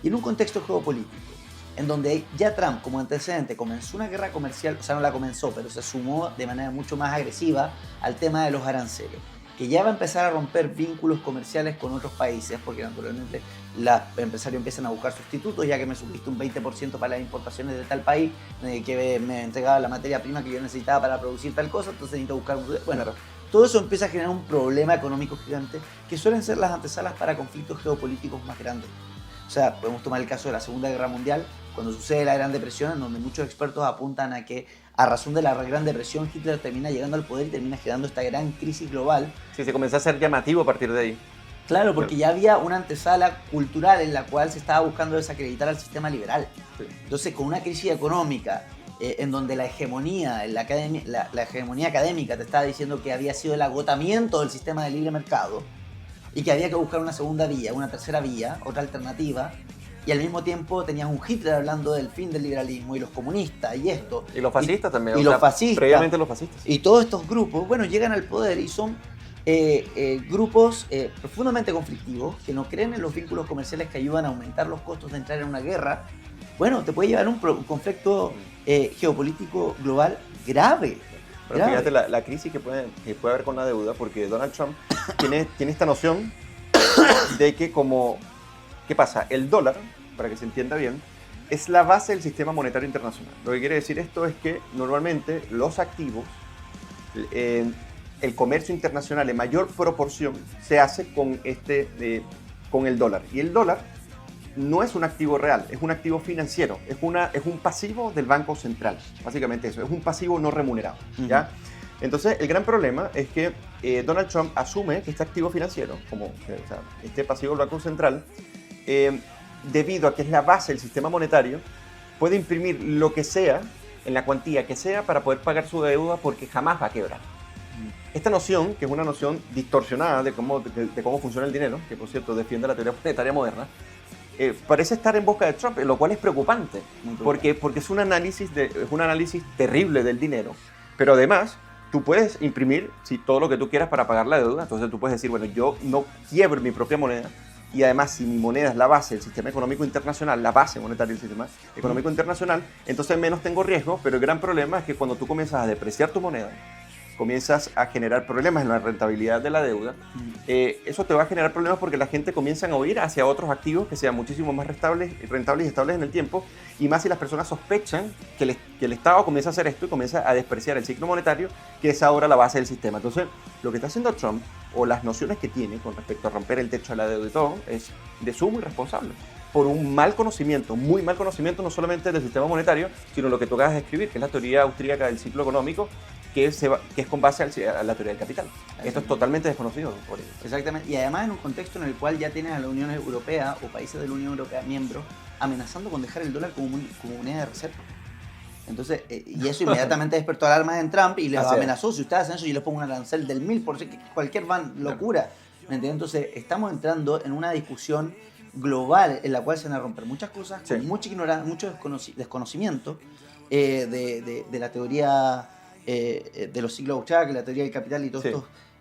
Y en un contexto geopolítico, en donde ya Trump, como antecedente, comenzó una guerra comercial, o sea, no la comenzó, pero se sumó de manera mucho más agresiva al tema de los aranceles, que ya va a empezar a romper vínculos comerciales con otros países, porque naturalmente los empresarios empiezan a buscar sustitutos, ya que me subiste un 20% para las importaciones de tal país, que me entregaba la materia prima que yo necesitaba para producir tal cosa, entonces necesito buscar un... Bueno, todo eso empieza a generar un problema económico gigante, que suelen ser las antesalas para conflictos geopolíticos más grandes. O sea, podemos tomar el caso de la Segunda Guerra Mundial, cuando sucede la Gran Depresión, en donde muchos expertos apuntan a que, a razón de la Gran Depresión, Hitler termina llegando al poder y termina generando esta gran crisis global. Sí, se comenzó a ser llamativo a partir de ahí. Claro, porque ya había una antesala cultural en la cual se estaba buscando desacreditar al sistema liberal. Sí. Entonces, con una crisis económica en donde la hegemonía, la hegemonía académica te estaba diciendo que había sido el agotamiento del sistema de libre mercado y que había que buscar una segunda vía, una tercera vía, otra alternativa, y al mismo tiempo tenías un Hitler hablando del fin del liberalismo y los comunistas y esto. Y los fascistas también. Y o los sea, fascistas. Previamente los fascistas. Y todos estos grupos, bueno, llegan al poder y son grupos profundamente conflictivos, que no creen en los vínculos comerciales que ayudan a aumentar los costos de entrar en una guerra. Bueno, te puede llevar a un conflicto geopolítico global grave. Pero grave. fíjate la crisis que puede haber con la deuda, porque Donald Trump tiene esta noción de que ¿qué pasa? El dólar, para que se entienda bien, es la base del sistema monetario internacional. Lo que quiere decir esto es que normalmente los activos, el comercio internacional en mayor proporción se hace con el dólar. Y el dólar no es un activo real, es un activo financiero, es un pasivo del Banco Central, básicamente eso, es un pasivo no remunerado, ¿ya? Entonces, el gran problema es que Donald Trump asume que este activo financiero, este pasivo del Banco Central, debido a que es la base del sistema monetario, puede imprimir lo que sea, en la cuantía que sea, para poder pagar su deuda porque jamás va a quebrar. Esta noción, que es una noción distorsionada de cómo funciona el dinero, que por cierto defiende la teoría monetaria moderna, parece estar en boca de Trump, lo cual es preocupante, porque es un análisis terrible del dinero, pero además tú puedes imprimir todo lo que tú quieras para pagar la deuda. Entonces tú puedes decir, bueno, yo no quiebro mi propia moneda, y además si mi moneda es la base del sistema económico internacional, la base monetaria del sistema económico internacional, entonces menos tengo riesgo. Pero el gran problema es que cuando tú comienzas a depreciar tu moneda, comienzas a generar problemas en la rentabilidad de la deuda. Eso te va a generar problemas porque la gente comienza a huir hacia otros activos que sean muchísimo más rentables y estables en el tiempo, y más si las personas sospechan que el Estado comienza a hacer esto y comienza a despreciar el ciclo monetario, que es ahora la base del sistema. Entonces, lo que está haciendo Trump, o las nociones que tiene con respecto a romper el techo de la deuda y todo, es de sumo irresponsable, por un muy mal conocimiento, no solamente del sistema monetario, sino lo que tú acabas de escribir, que es la teoría austríaca del ciclo económico, que es con base a la teoría del capital. Esto es totalmente desconocido por ellos. Exactamente, y además en un contexto en el cual ya tienes a la Unión Europea o países de la Unión Europea miembros amenazando con dejar el dólar como moneda de reserva. Entonces, y eso inmediatamente despertó alarmas en Trump y les amenazó: si ustedes hacen eso, yo les pongo un arancel del 1000%, cualquier locura. ¿Me entiendes? Entonces, estamos entrando en una discusión global en la cual se van a romper muchas cosas, Sí. con mucha ignorancia, mucho desconocimiento de la teoría de los ciclos austriacos, la teoría del capital y todos Sí.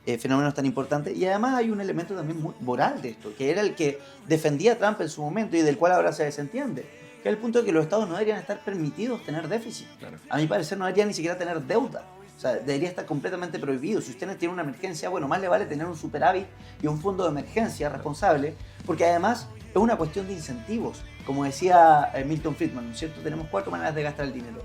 estos fenómenos tan importantes. Y además hay un elemento también muy moral de esto, que era el que defendía a Trump en su momento y del cual ahora se desentiende, que es el punto de que los estados no deberían estar permitidos tener déficit. Claro. A mi parecer no deberían ni siquiera tener deuda. O sea, debería estar completamente prohibido. Si usted tiene una emergencia, bueno, más le vale tener un superávit y un fondo de emergencia responsable, porque además es una cuestión de incentivos. Como decía Milton Friedman, ¿no es cierto? Tenemos 4 maneras de gastar el dinero.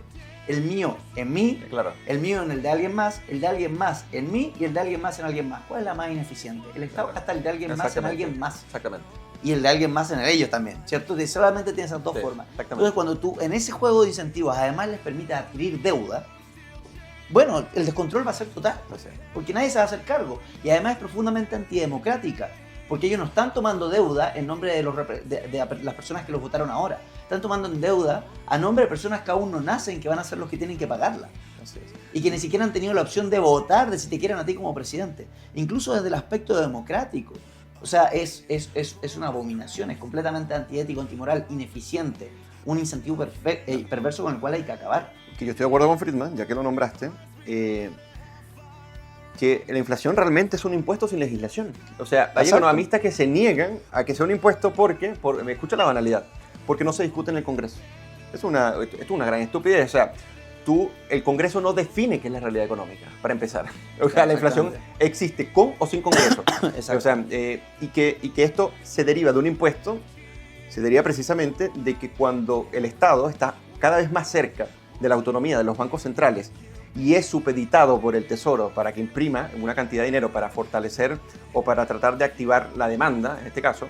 El mío en mí, Claro. el mío en el de alguien más, el de alguien más en mí y el de alguien más en alguien más. ¿Cuál es la más ineficiente? El Estado gasta el de alguien más en Exactamente. alguien más Exactamente. y el de alguien más en ellos también, ¿cierto? Solamente tienes esas dos Sí, formas. exactamente. Entonces, cuando tú en ese juego de incentivos además les permites adquirir deuda, bueno, el descontrol va a ser total, Sí. porque nadie se va a hacer cargo. Y además es profundamente antidemocrática, porque ellos no están tomando deuda en nombre de, de las personas que los votaron ahora. Están tomando en deuda a nombre de personas que aún no nacen, que van a ser los que tienen que pagarla. Así es. Y que ni siquiera han tenido la opción de votar de si te quieren a ti como presidente. Incluso desde el aspecto democrático. O sea, es una abominación, es completamente antiético, antimoral, ineficiente. Un incentivo perverso con el cual hay que acabar. Que yo estoy de acuerdo con Friedman, ya que lo nombraste, que la inflación realmente es un impuesto sin legislación. O sea, hay Exacto. economistas que se niegan a que sea un impuesto porque, me escucha la banalidad, porque no se discute en el Congreso. Es una gran estupidez. O sea, el Congreso no define qué es la realidad económica, para empezar. O sea, la inflación existe con o sin Congreso. Exacto. O sea, y que esto se deriva de un impuesto, se deriva precisamente de que cuando el Estado está cada vez más cerca de la autonomía de los bancos centrales y es supeditado por el Tesoro para que imprima una cantidad de dinero para fortalecer o para tratar de activar la demanda, en este caso,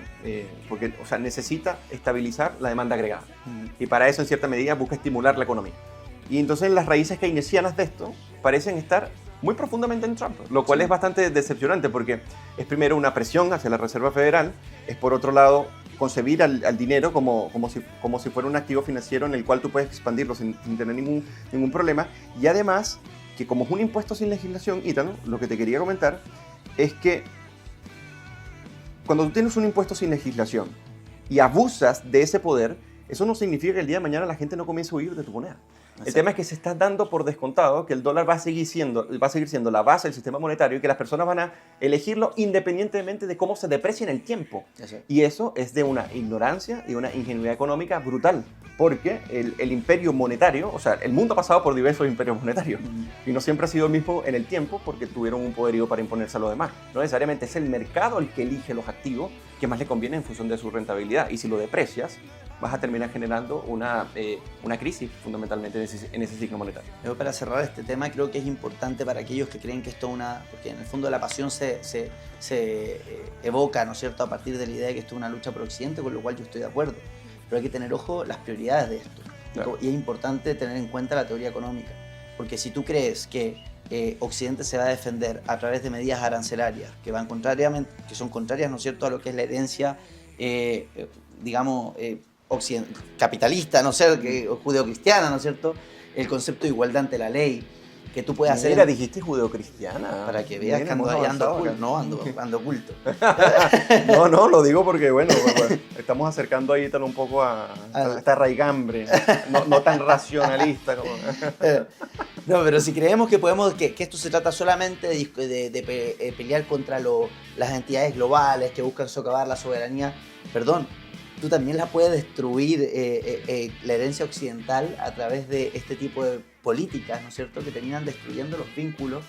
porque o sea, necesita estabilizar la demanda agregada. Y para eso, en cierta medida, busca estimular la economía. Y entonces las raíces keynesianas de esto parecen estar muy profundamente en Trump, lo cual es bastante decepcionante porque es primero una presión hacia la Reserva Federal, es por otro lado concebir al dinero como si fuera un activo financiero en el cual tú puedes expandirlo sin tener ningún problema. Y además, que como es un impuesto sin legislación, Ítalo, lo que te quería comentar es que cuando tú tienes un impuesto sin legislación y abusas de ese poder, eso no significa que el día de mañana la gente no comience a huir de tu moneda. El tema es que se está dando por descontado que el dólar va a seguir siendo la base del sistema monetario y que las personas van a elegirlo independientemente de cómo se deprecia en el tiempo. Y eso es de una ignorancia y una ingenuidad económica brutal, porque el imperio monetario, o sea, el mundo ha pasado por diversos imperios monetarios y no siempre ha sido el mismo en el tiempo porque tuvieron un poderío para imponerse a los demás. No necesariamente es el mercado el que elige los activos que más le conviene en función de su rentabilidad, y si lo deprecias, vas a terminar generando una crisis fundamentalmente en ese ciclo monetario. Yo, para cerrar este tema, creo que es importante para aquellos que creen que esto es una... Porque en el fondo la pasión se evoca, ¿no es cierto?, a partir de la idea de que esto es una lucha por Occidente, con lo cual yo estoy de acuerdo. Pero hay que tener ojo las prioridades de esto. Claro. Y es importante tener en cuenta la teoría económica. Porque si tú crees que Occidente se va a defender a través de medidas arancelarias que son contrarias, ¿no es cierto?, a lo que es la herencia, digamos... capitalista, no sé, judeocristiana, ¿no es cierto? El concepto de igualdad ante la ley, que tú puedes hacer... Mira, dijiste judeocristiana. Para que veas que ando oculto. No, ando oculto. No, lo digo porque, bueno, estamos acercando ahí un poco a esta raigambre, no tan racionalista como... No, pero si creemos que que esto se trata solamente de pelear contra las entidades globales que buscan socavar la soberanía, perdón, tú también la puedes destruir la herencia occidental a través de este tipo de políticas, ¿no es cierto?, que terminan destruyendo los vínculos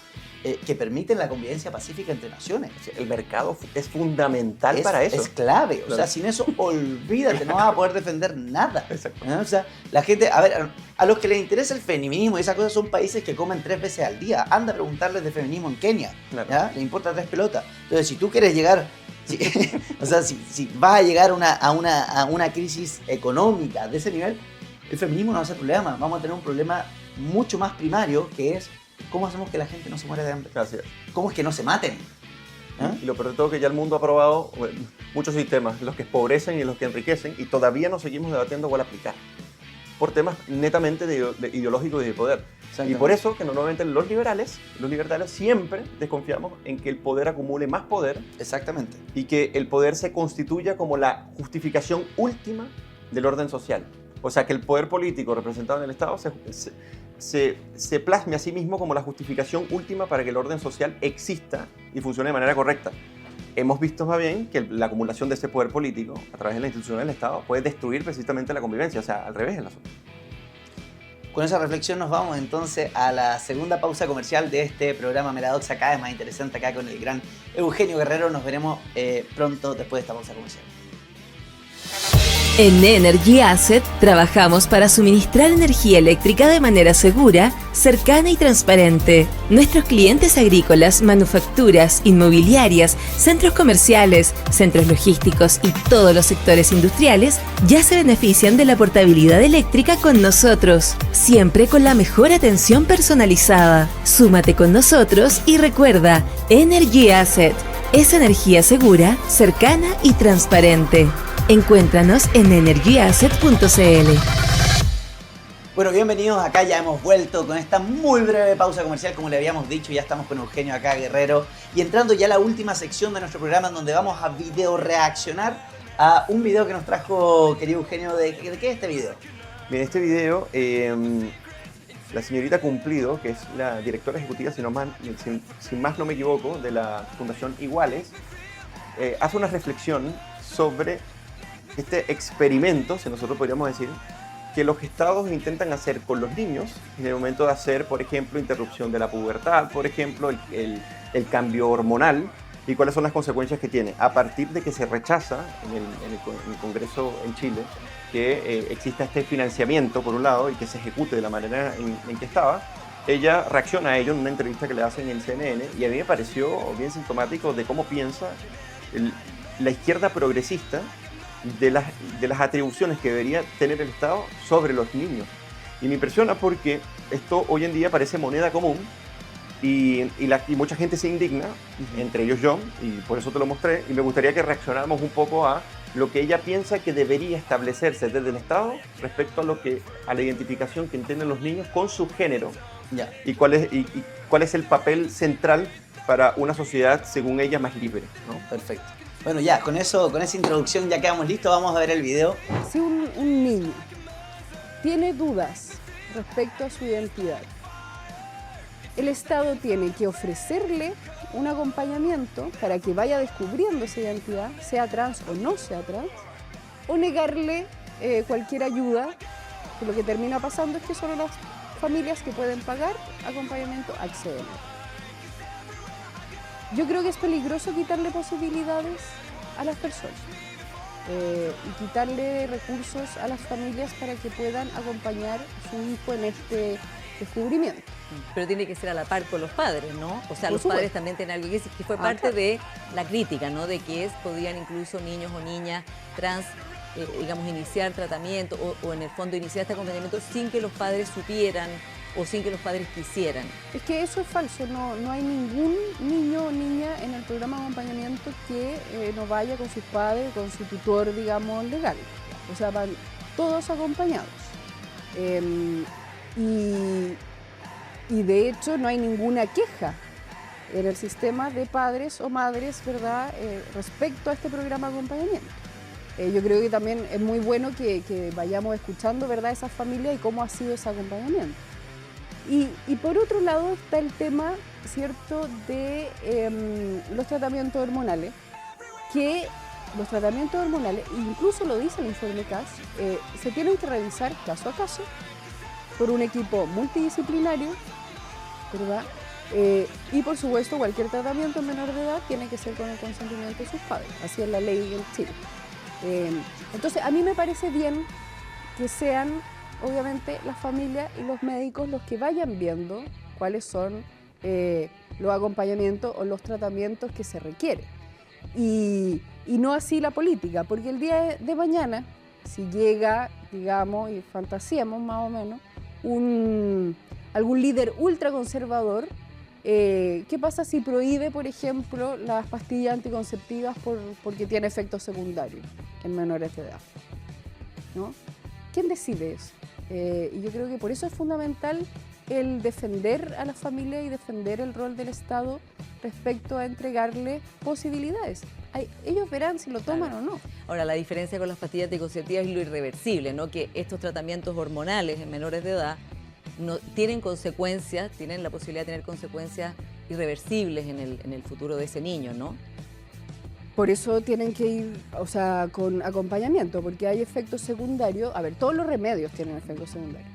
que permiten la convivencia pacífica entre naciones. El mercado es fundamental para eso. Es clave. Claro. O sea, sin eso, olvídate, no vas a poder defender nada. Exacto. ¿No? O sea, la gente, a los que les interesa el feminismo y esas cosas son países que comen 3 veces al día. Anda a preguntarles de feminismo en Kenia. Claro. ¿Ya? Le importa 3 pelotas. Entonces, si tú quieres llegar... o sea, si vas a llegar a una crisis económica de ese nivel, el feminismo no va a ser problema. Vamos a tener un problema mucho más primario, que es cómo hacemos que la gente no se muera de hambre. Gracias. ¿Cómo es que no se maten? ¿Ah? Y lo peor de todo es que ya el mundo ha probado muchos sistemas, los que empobrecen y los que enriquecen, y todavía nos seguimos debatiendo cuál aplicar. por temas netamente ideológicos y de poder. Y por eso que normalmente los libertarios siempre desconfiamos en que el poder acumule más poder. Exactamente. Y que el poder se constituya como la justificación última del orden social. O sea, que el poder político representado en el Estado se plasme a sí mismo como la justificación última para que el orden social exista y funcione de manera correcta. Hemos visto más bien que la acumulación de ese poder político a través de la institución del Estado puede destruir precisamente la convivencia, o sea, al revés del asunto. Con esa reflexión nos vamos entonces a la segunda pausa comercial de este programa Meladoxa, cada vez más interesante acá con el gran Eugenio Guerrero. Nos veremos pronto después de esta pausa comercial. En Energy Asset trabajamos para suministrar energía eléctrica de manera segura, cercana y transparente. Nuestros clientes agrícolas, manufacturas, inmobiliarias, centros comerciales, centros logísticos y todos los sectores industriales ya se benefician de la portabilidad eléctrica con nosotros, siempre con la mejor atención personalizada. Súmate con nosotros y recuerda, Energy Asset es energía segura, cercana y transparente. Encuéntranos en energyasset.cl. Bueno, bienvenidos acá, ya hemos vuelto con esta muy breve pausa comercial, como le habíamos dicho, ya estamos con Eugenio acá, Guerrero, y entrando ya a la última sección de nuestro programa, en donde vamos a video reaccionar a un video que nos trajo, querido Eugenio. ¿De qué es este video? Bien, este video, la señorita Cumplido, que es la directora ejecutiva, si más no me equivoco, de la Fundación Iguales, hace una reflexión sobre este experimento, si nosotros podríamos decir, que los estados intentan hacer con los niños en el momento de hacer, por ejemplo, interrupción de la pubertad, por ejemplo, el cambio hormonal, y cuáles son las consecuencias que tiene. A partir de que se rechaza en el Congreso en Chile que exista este financiamiento, por un lado, y que se ejecute de la manera en que estaba, ella reacciona a ello en una entrevista que le hacen en el CNN, y a mí me pareció bien sintomático de cómo piensa la izquierda progresista de las atribuciones que debería tener el Estado sobre los niños. Y me impresiona porque esto hoy en día parece moneda común y mucha gente se indigna, entre ellos yo, y por eso te lo mostré, y me gustaría que reaccionáramos un poco a lo que ella piensa que debería establecerse desde el Estado respecto a la identificación que entienden los niños con su género. Ya. Y cuál es el papel central para una sociedad, según ella, más libre, ¿no? Perfecto. Bueno, ya, con esa introducción ya quedamos listos, vamos a ver el video. Si un niño tiene dudas respecto a su identidad, el Estado tiene que ofrecerle un acompañamiento para que vaya descubriendo esa identidad, sea trans o no sea trans, o negarle cualquier ayuda, que lo que termina pasando es que solo las familias que pueden pagar acompañamiento acceden. Yo creo que es peligroso quitarle posibilidades a las personas y quitarle recursos a las familias para que puedan acompañar a su hijo en este descubrimiento. Pero tiene que ser a la par con los padres, ¿no? O sea, Por los supuesto. padres también tienen algo que decir, que fue parte claro. de la crítica, ¿no? De que podían incluso niños o niñas trans, digamos, iniciar tratamiento o en el fondo iniciar este acompañamiento sin que los padres supieran o sin que los padres quisieran. Es que eso es falso, no hay ningún niño o niña en el programa de acompañamiento que no vaya con sus padres, con su tutor, digamos, legal. O sea, van todos acompañados. Y de hecho no hay ninguna queja en el sistema de padres o madres, ¿verdad?, respecto a este programa de acompañamiento. Yo creo que también es muy bueno que vayamos escuchando, ¿verdad?, esas familias y cómo ha sido ese acompañamiento. Y por otro lado está el tema, ¿cierto?, de los tratamientos hormonales, que los tratamientos hormonales, incluso lo dice el informe CAS, se tienen que revisar caso a caso por un equipo multidisciplinario, ¿verdad? Y por supuesto cualquier tratamiento en menor de edad tiene que ser con el consentimiento de sus padres, así es la ley en Chile. Entonces a mí me parece bien que sean obviamente las familias y los médicos los que vayan viendo cuáles son los acompañamientos o los tratamientos que se requieren. Y no así la política, porque el día de mañana, si llega, digamos, y fantaseamos más o menos, algún líder ultraconservador, ¿qué pasa si prohíbe, por ejemplo, las pastillas anticonceptivas porque tiene efectos secundarios en menores de edad? ¿No? ¿Quién decide eso? Y yo creo que por eso es fundamental el defender a la familia y defender el rol del Estado respecto a entregarle posibilidades. Ellos verán si lo toman o no. Ahora, la diferencia con las pastillas anticonceptivas es lo irreversible, ¿no? Que estos tratamientos hormonales en menores de edad no, tienen consecuencias, tienen la posibilidad de tener consecuencias irreversibles en el futuro de ese niño, ¿no? Por eso tienen que ir, o sea, con acompañamiento, porque hay efectos secundarios. A ver, todos los remedios tienen efectos secundarios.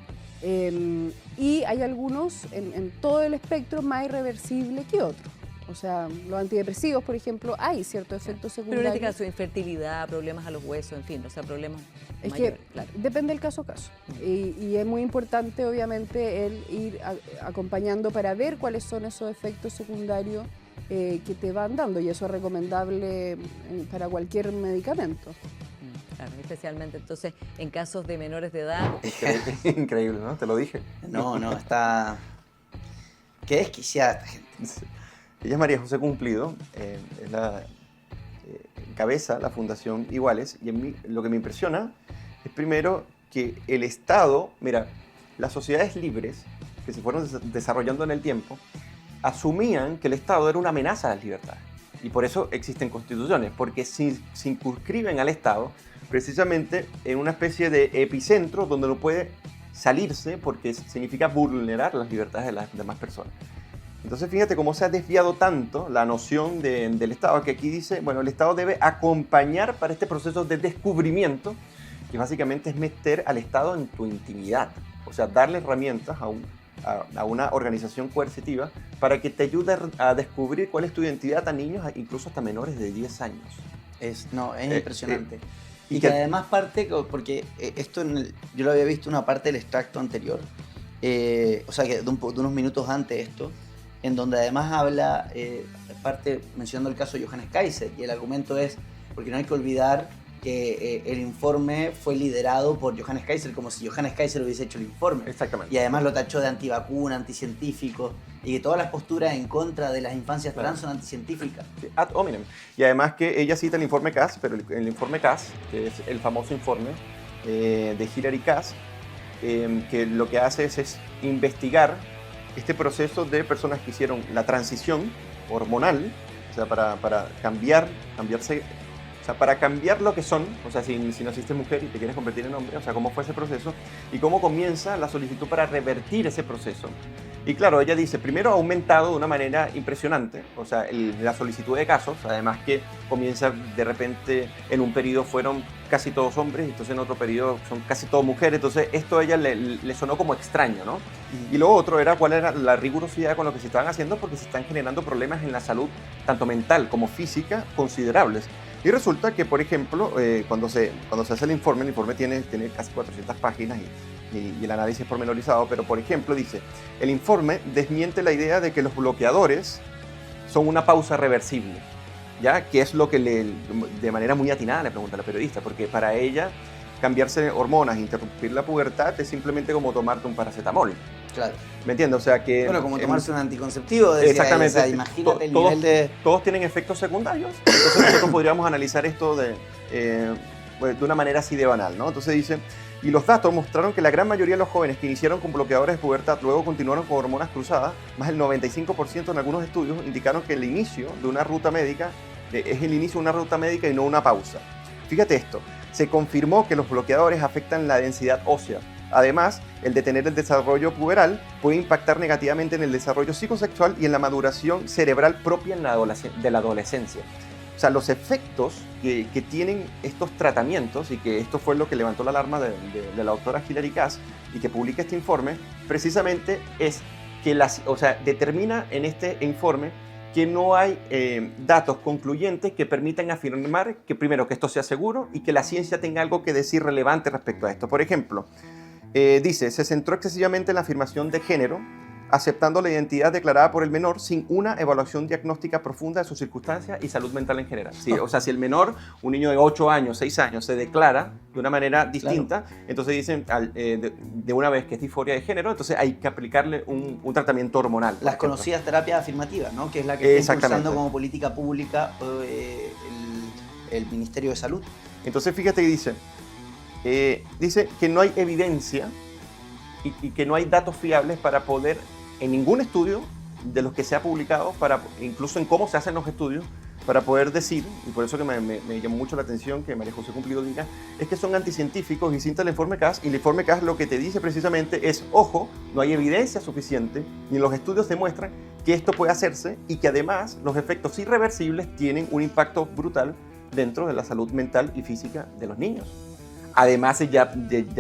Y hay algunos en todo el espectro más irreversibles que otros. O sea, los antidepresivos, por ejemplo, hay ciertos efectos Pero secundarios. en este caso, infertilidad, problemas a los huesos, en fin, o sea, problemas Es mayores, que claro. depende del caso a caso. Y es muy importante, obviamente, el ir acompañando para ver cuáles son esos efectos secundarios que te van dando. Y eso es recomendable para cualquier medicamento. Claro, especialmente entonces en casos de menores de edad. Increíble, ¿no? Te lo dije. No, está... Qué desquiciada esta gente. Ella es María José Cumplido, es la encabeza la Fundación Iguales, y lo que me impresiona es primero que el Estado, mira, las sociedades libres que se fueron desarrollando en el tiempo, asumían que el Estado era una amenaza a las libertades. Y por eso existen constituciones, porque se circunscriben al Estado precisamente en una especie de epicentro donde no puede salirse porque significa vulnerar las libertades de las demás personas. Entonces fíjate cómo se ha desviado tanto la noción del Estado, que aquí dice, bueno, el Estado debe acompañar para este proceso de descubrimiento, que básicamente es meter al Estado en tu intimidad, o sea, darle herramientas a una organización coercitiva para que te ayude a descubrir cuál es tu identidad a niños, incluso hasta menores de 10 años. Es impresionante. y Y que- que además parte, porque esto yo lo había visto una parte del extracto anterior, o sea, que de unos minutos antes de esto, en donde además habla, parte mencionando el caso de Johannes Kaiser, y el argumento es, porque no hay que olvidar que el informe fue liderado por Johannes Kaiser, como si Johannes Kaiser hubiese hecho el informe. Exactamente. Y además lo tachó de antivacuna, anticientífico, y que todas las posturas en contra de las infancias Claro. trans son anticientíficas. Sí, ad hominem. Y además que ella cita el informe Cass, pero el informe Cass, que es el famoso informe de Hilary Cass, que lo que hace es investigar este proceso de personas que hicieron la transición hormonal, o sea, para cambiarse, o sea, para cambiar lo que son, o sea, si naciste mujer y te quieres convertir en hombre, o sea, cómo fue ese proceso y cómo comienza la solicitud para revertir ese proceso. Y claro, ella dice, primero ha aumentado de una manera impresionante, o sea, la solicitud de casos, además que comienza de repente, en un periodo fueron casi todos hombres, entonces en otro periodo son casi todas mujeres, entonces esto a ella le sonó como extraño, ¿no? Y lo otro era cuál era la rigurosidad con lo que se estaban haciendo, porque se están generando problemas en la salud, tanto mental como física, considerables. Y resulta que, por ejemplo, cuando se hace el informe tiene casi 400 páginas y el análisis es pormenorizado, pero por ejemplo dice, el informe desmiente la idea de que los bloqueadores son una pausa reversible, ¿ya? Que es lo que de manera muy atinada le pregunta a la periodista, porque para ella cambiarse hormonas, interrumpir la pubertad es simplemente como tomarte un paracetamol. Claro. ¿Me entiendes? O sea que... Bueno, como tomarse un anticonceptivo, decía Exactamente. ella, o sea, imagínate el Todos- nivel de... Todos tienen efectos secundarios, entonces nosotros podríamos analizar esto de una manera así de banal, ¿no? Entonces dice, y los datos mostraron que la gran mayoría de los jóvenes que iniciaron con bloqueadores de pubertad luego continuaron con hormonas cruzadas, más del 95% en algunos estudios indicaron que el inicio de una ruta médica es el inicio de una ruta médica y no una pausa. Fíjate esto, se confirmó que los bloqueadores afectan la densidad ósea. Además, el detener el desarrollo puberal puede impactar negativamente en el desarrollo psicosexual y en la maduración cerebral propia de la adolescencia. O sea, los efectos que tienen estos tratamientos, y que esto fue lo que levantó la alarma de la doctora Hilary Cass y que publica este informe, precisamente es que determina en este informe que no hay datos concluyentes que permitan afirmar que primero que esto sea seguro y que la ciencia tenga algo que decir relevante respecto a esto. Por ejemplo, dice, se centró excesivamente en la afirmación de género, aceptando la identidad declarada por el menor sin una evaluación diagnóstica profunda de sus circunstancias y salud mental en general. Sí, o sea, si el menor, un niño de 8 años, 6 años, se declara de una manera distinta, entonces dicen de una vez que es disforia de género, entonces hay que aplicarle un tratamiento hormonal. por Las ejemplo. conocidas terapias afirmativas, ¿no? Que es la que está Exactamente. impulsando como política pública el Ministerio de Salud. Entonces fíjate que dice que no hay evidencia y que no hay datos fiables para poder, en ningún estudio de los que se ha publicado, incluso en cómo se hacen los estudios, para poder decir, y por eso que me llamó mucho la atención que María José Cumplido diga, es que son anticientíficos y cita el informe CAS, y el informe CAS lo que te dice precisamente es, ojo, no hay evidencia suficiente, ni los estudios demuestran que esto puede hacerse, y que además los efectos irreversibles tienen un impacto brutal dentro de la salud mental y física de los niños. Además, ya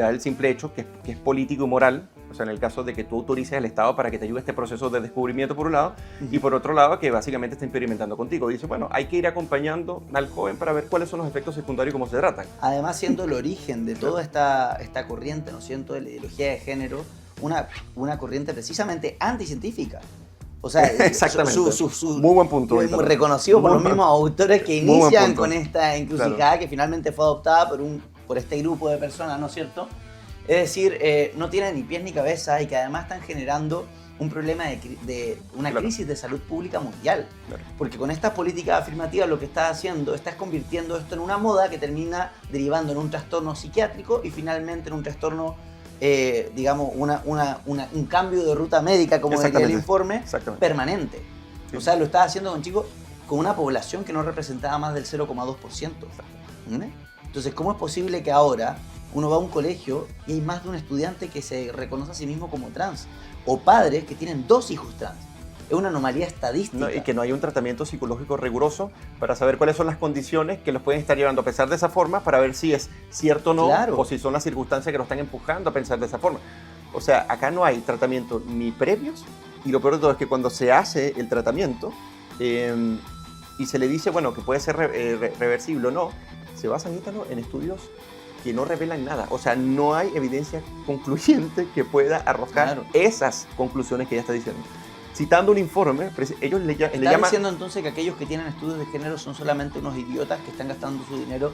el simple hecho que es político y moral, o sea, en el caso de que tú autorices al Estado para que te ayude a este proceso de descubrimiento por un lado, y por otro lado que básicamente está experimentando contigo. Dice, bueno, hay que ir acompañando al joven para ver cuáles son los efectos secundarios y cómo se tratan. Además, siendo el origen de toda esta corriente, ¿no es cierto?, de la ideología de género, una corriente precisamente anticientífica. O sea, exactamente. Muy buen punto. Reconocido por los mismos autores que inician con esta encrucijada, claro, que finalmente fue adoptada por este grupo de personas, ¿no es cierto? Es decir, no tienen ni pies ni cabeza y que además están generando un problema de una claro, crisis de salud pública mundial. Claro. Porque con estas políticas afirmativas lo que estás haciendo, estás convirtiendo esto en una moda que termina derivando en un trastorno psiquiátrico y finalmente en un trastorno, digamos, un cambio de ruta médica, como decía el informe, permanente. Sí. O sea, lo estás haciendo con chicos con una población que no representaba más del 0,2%. Entonces, ¿cómo es posible que ahora uno va a un colegio y hay más de un estudiante que se reconoce a sí mismo como trans? O padres que tienen 2 hijos trans. Es una anomalía estadística. Y que no hay un tratamiento psicológico riguroso para saber cuáles son las condiciones que los pueden estar llevando a pensar de esa forma, para ver si es cierto o no, claro, o si son las circunstancias que los están empujando a pensar de esa forma. O sea, acá no hay tratamiento ni previos, y lo peor de todo es que cuando se hace el tratamiento y se le dice, bueno, que puede ser reversible o no, se basa en estudios que no revelan nada. O sea, no hay evidencia concluyente que pueda arrojar, claro, esas conclusiones que ella está diciendo. Citando un informe, ellos le llaman... ¿Estás diciendo entonces que aquellos que tienen estudios de género son solamente unos idiotas que están gastando su dinero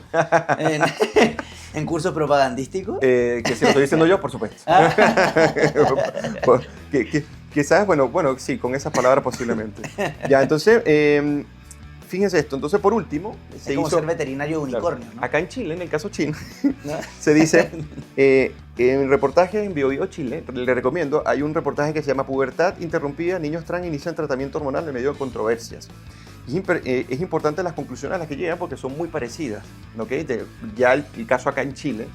en cursos propagandísticos? Que se lo estoy diciendo yo, por supuesto. Quizás, bueno, sí, con esas palabras posiblemente. Ya, entonces... fíjense esto, entonces por último... Es como ser veterinario de unicornio, claro, ¿no? Acá en Chile, en el caso chino, ¿no? Se dice, en reportajes en BioBio Chile, le recomiendo, hay un reportaje que se llama Pubertad interrumpida, niños trans inician tratamiento hormonal en medio de controversias. Es importante las conclusiones a las que llegan porque son muy parecidas, ¿ok? Ya el caso acá en Chile...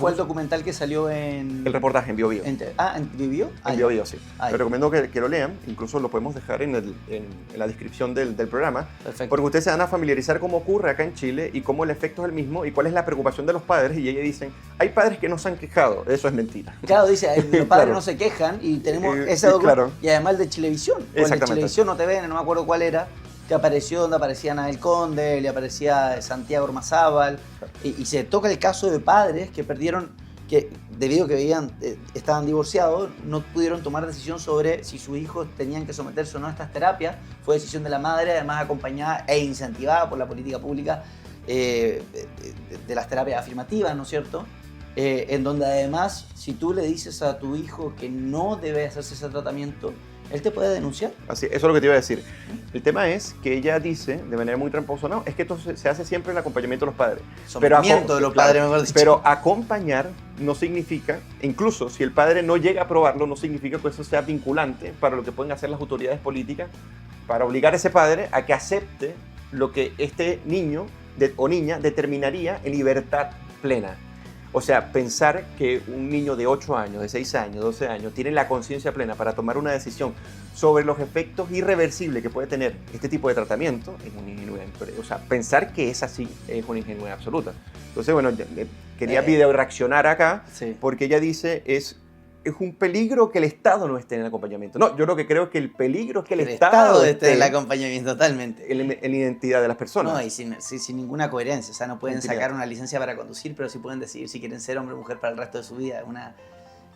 fue el documental que salió en... El reportaje en BioBio. ¿En BioBio? En BioBio, sí. Les recomiendo que lo lean, incluso lo podemos dejar en la descripción del programa. Perfecto. Porque ustedes se van a familiarizar cómo ocurre acá en Chile y cómo el efecto es el mismo y cuál es la preocupación de los padres. Y ellos dicen, hay padres que no se han quejado, eso es mentira. Claro, dice, los padres claro, no se quejan y tenemos ese documento. Claro. Y además el de Chilevisión, o el de Chilevisión o TVN, no me acuerdo cuál era, que apareció donde aparecía Anabel Conde, le aparecía Santiago Ormazábal, y se toca el caso de padres que perdieron, que debido a que estaban divorciados, no pudieron tomar decisión sobre si sus hijos tenían que someterse o no a estas terapias. Fue decisión de la madre, además acompañada e incentivada por la política pública de las terapias afirmativas, ¿no es cierto? En donde además, si tú le dices a tu hijo que no debe hacerse ese tratamiento, él te puede denunciar. Así, eso es lo que te iba a decir. El tema es que ella dice, de manera muy tramposa, no, es que esto se hace siempre el acompañamiento de los padres. Sometimiento de los padres, mejor dicho. Pero acompañar no significa, incluso si el padre no llega a aprobarlo, no significa que eso sea vinculante para lo que pueden hacer las autoridades políticas para obligar a ese padre a que acepte lo que este niño o niña determinaría en libertad plena. O sea, pensar que un niño de 8 años, de 6 años, 12 años, tiene la conciencia plena para tomar una decisión sobre los efectos irreversibles que puede tener este tipo de tratamiento es una ingenuidad. O sea, pensar que es así es una ingenuidad absoluta. Entonces, bueno, quería video reaccionar acá, sí, porque ella dice es un peligro que el Estado no esté en el acompañamiento. No, yo lo que creo es que el peligro es que el Estado esté en el acompañamiento, totalmente. En la identidad de las personas. No, y sin ninguna coherencia. O sea, no pueden sacar una licencia para conducir, pero sí pueden decidir si quieren ser hombre o mujer para el resto de su vida.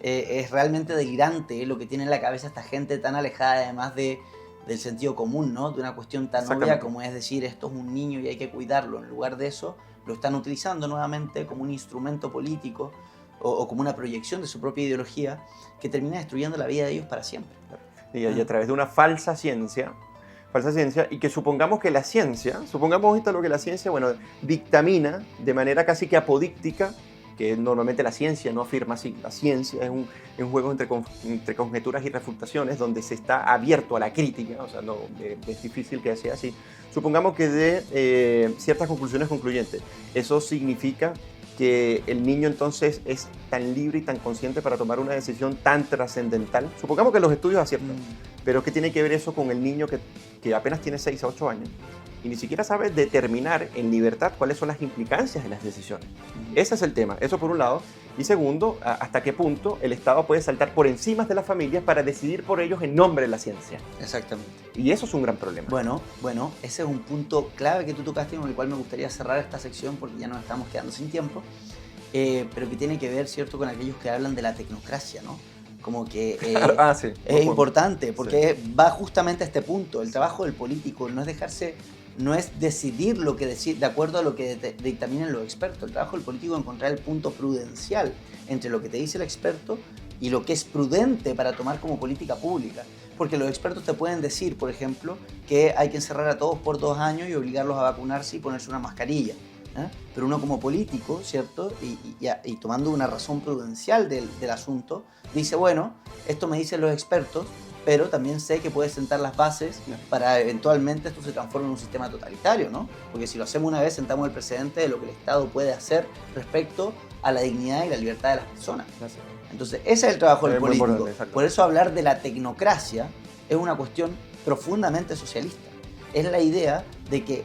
Es realmente delirante lo que tiene en la cabeza esta gente tan alejada además del sentido común, ¿no? De una cuestión tan obvia como es decir, esto es un niño y hay que cuidarlo. En lugar de eso, lo están utilizando nuevamente como un instrumento político o como una proyección de su propia ideología que termina destruyendo la vida de ellos para siempre. Y a través de una falsa ciencia, y que supongamos que la ciencia, supongamos ahorita lo que la ciencia, bueno, dictamina de manera casi que apodíctica que normalmente la ciencia no afirma así. La ciencia es un juego entre conjeturas y refutaciones donde se está abierto a la crítica, o sea, no, es difícil que sea así. Supongamos que dé ciertas conclusiones concluyentes. Eso significa que el niño entonces es tan libre y tan consciente para tomar una decisión tan trascendental. Supongamos que los estudios aciertan, pero ¿qué tiene que ver eso con el niño que apenas tiene 6 a 8 años y ni siquiera sabe determinar en libertad cuáles son las implicancias de las decisiones? Ese es el tema, eso por un lado. Y segundo, hasta qué punto el Estado puede saltar por encima de las familias para decidir por ellos en nombre de la ciencia. Exactamente. Y eso es un gran problema. Bueno, ese es un punto clave que tú tocaste, con el cual me gustaría cerrar esta sección porque ya nos estamos quedando sin tiempo, pero que tiene que ver, ¿cierto?, con aquellos que hablan de la tecnocracia, ¿no? Como que sí, es importante porque va justamente a este punto. El trabajo del político no es decidir lo que decir de acuerdo a lo que dictaminen los expertos. El trabajo del político es encontrar el punto prudencial entre lo que te dice el experto y lo que es prudente para tomar como política pública. Porque los expertos te pueden decir, por ejemplo, que hay que encerrar a todos por 2 años y obligarlos a vacunarse y ponerse una mascarilla. Pero uno como político, ¿cierto? Y tomando una razón prudencial del asunto, dice, bueno, esto me dicen los expertos, pero también sé que puede sentar las bases para eventualmente esto se transforme en un sistema totalitario, ¿no? Porque si lo hacemos una vez, sentamos el precedente de lo que el Estado puede hacer respecto a la dignidad y la libertad de las personas. Entonces, ese es el trabajo del político. Por eso hablar de la tecnocracia es una cuestión profundamente socialista. Es la idea de que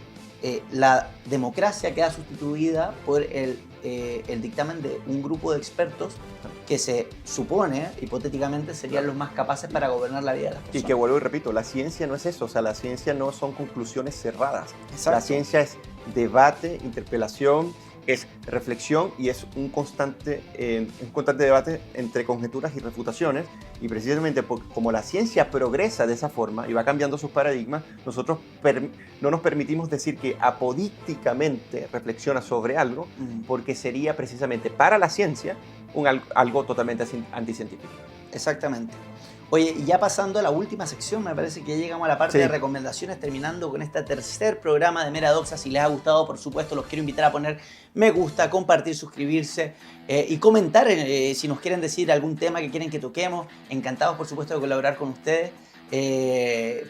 la democracia queda sustituida por el dictamen de un grupo de expertos que se supone, hipotéticamente, serían los más capaces para gobernar la vida de las personas. Y que vuelvo y repito, la ciencia no es eso, o sea, la ciencia no son conclusiones cerradas. Exacto. La ciencia es debate, interpelación, es reflexión y es un constante debate entre conjeturas y refutaciones. Y precisamente como la ciencia progresa de esa forma y va cambiando sus paradigmas, nosotros no nos permitimos decir que apodícticamente reflexiona sobre algo, porque sería precisamente para la ciencia algo totalmente anticientífico. Exactamente. Oye, y ya pasando a la última sección, me parece que ya llegamos a la parte de recomendaciones, terminando con este tercer programa de Mera Doxa. Si les ha gustado, por supuesto, los quiero invitar a poner me gusta, compartir, suscribirse y comentar si nos quieren decir algún tema que quieren que toquemos. Encantados, por supuesto, de colaborar con ustedes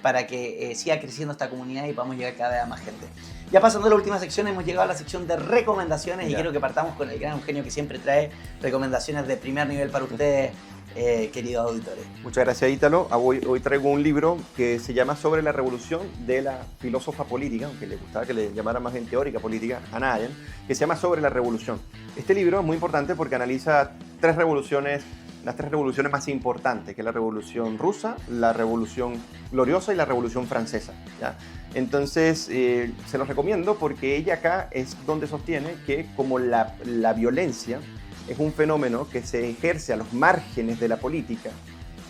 para que siga creciendo esta comunidad y podamos llegar cada vez a más gente. Ya pasando a la última sección, hemos llegado a la sección de recomendaciones y quiero que partamos con el gran Eugenio, que siempre trae recomendaciones de primer nivel para ustedes, queridos auditores. Muchas gracias, Ítalo. Hoy traigo un libro que se llama Sobre la revolución de la filósofa política, aunque le gustaba que le llamara más en teórica política, Hannah Arendt, que se llama Sobre la revolución. Este libro es muy importante porque analiza las 3 revoluciones más importantes, que es la Revolución Rusa, la Revolución Gloriosa y la Revolución Francesa, ¿ya? Entonces, se los recomiendo porque ella acá es donde sostiene que como la violencia es un fenómeno que se ejerce a los márgenes de la política,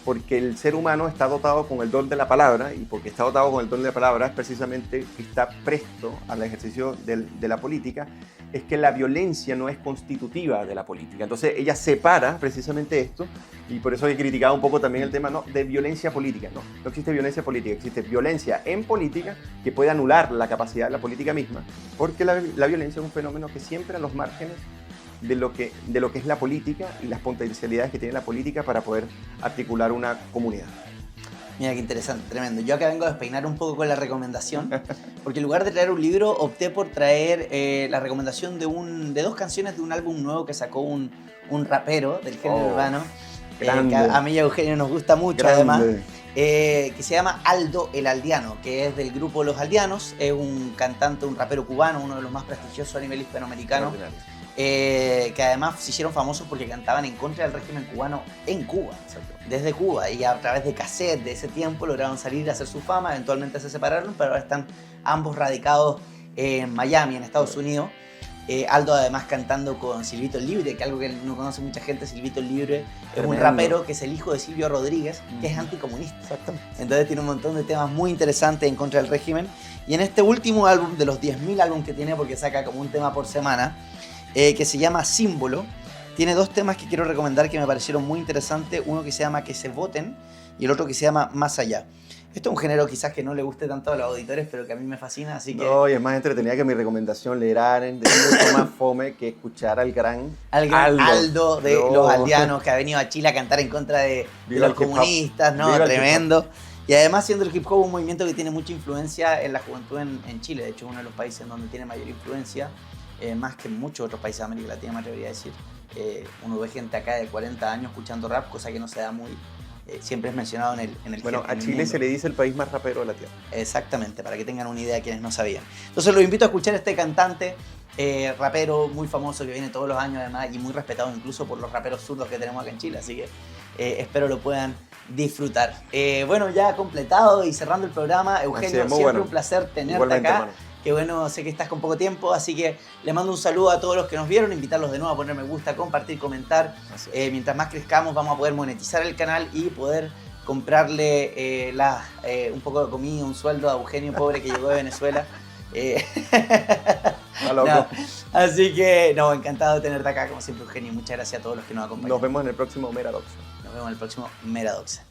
porque el ser humano está dotado con el don de la palabra, y porque está dotado con el don de la palabra es precisamente que está presto al ejercicio de la política, es que la violencia no es constitutiva de la política. Entonces ella separa precisamente esto, y por eso he criticado un poco también el tema de violencia política. No existe violencia política, existe violencia en política que puede anular la capacidad de la política misma, porque la violencia es un fenómeno que siempre a los márgenes de lo que es la política y las potencialidades que tiene la política para poder articular una comunidad. Mira qué interesante, tremendo. Yo acá vengo a despeinar un poco con la recomendación, porque en lugar de traer un libro, opté por traer la recomendación de 2 canciones de un álbum nuevo que sacó un rapero del género urbano, que a mí y a Eugenio nos gusta mucho, además, que se llama Aldo el Aldeano, que es del grupo Los Aldeanos. Es un cantante, un rapero cubano, uno de los más prestigiosos a nivel hispanoamericano. Que además se hicieron famosos porque cantaban en contra del régimen cubano en Cuba, desde Cuba, y a través de cassette de ese tiempo lograron salir a hacer su fama. Eventualmente se separaron, pero ahora están ambos radicados en Miami, en Estados Unidos. Aldo además cantando con Silvito el Libre, que algo que no conoce mucha gente. Silvito el Libre es un rapero que es el hijo de Silvio Rodríguez, que es anticomunista. Entonces tiene un montón de temas muy interesantes en contra del régimen. Y en este último álbum, de los 10.000 álbumes que tiene, porque saca como un tema por semana, que se llama Símbolo, tiene dos temas que quiero recomendar que me parecieron muy interesantes. Uno que se llama Que se voten y el otro que se llama Más allá. Esto es un género quizás que no le guste tanto a los auditores, pero que a mí me fascina, así que... No, y es más entretenida que mi recomendación, leer Aren, de mucho más fome que escuchar al gran Al gran Aldo de No. los aldeanos, que ha venido a Chile a cantar en contra de Viva los el hip hop. comunistas, ¿no? Viva el hip hop. Tremendo. Y además siendo el hip hop un movimiento que tiene mucha influencia en la juventud en Chile. De hecho, es uno de los países en donde tiene mayor influencia, más que en muchos otros países de América Latina, me atrevería a decir. Uno ve gente acá de 40 años escuchando rap, cosa que no se da muy... siempre es mencionado en el Bueno, en a el Chile mundo. se le dice el país más rapero de la tierra. Exactamente, para que tengan una idea quienes no sabían. Entonces los invito a escuchar a este cantante, rapero muy famoso que viene todos los años además y muy respetado incluso por los raperos zurdos que tenemos acá en Chile, así que espero lo puedan disfrutar. Bueno, ya completado y cerrando el programa, Eugenio, Así es, muy siempre bueno. un placer tenerte Igualmente, acá. hermano. Que bueno, sé que estás con poco tiempo, así que le mando un saludo a todos los que nos vieron, invitarlos de nuevo a poner me gusta, compartir, comentar. Así es. Mientras más crezcamos vamos a poder monetizar el canal y poder comprarle un poco de comida, un sueldo a Eugenio, pobre que llegó de Venezuela. Está loco. No, así que, no, encantado de tenerte acá, como siempre, Eugenio. Muchas gracias a todos los que nos acompañan. Nos vemos en el próximo Meradox. Nos vemos en el próximo Meradoxa.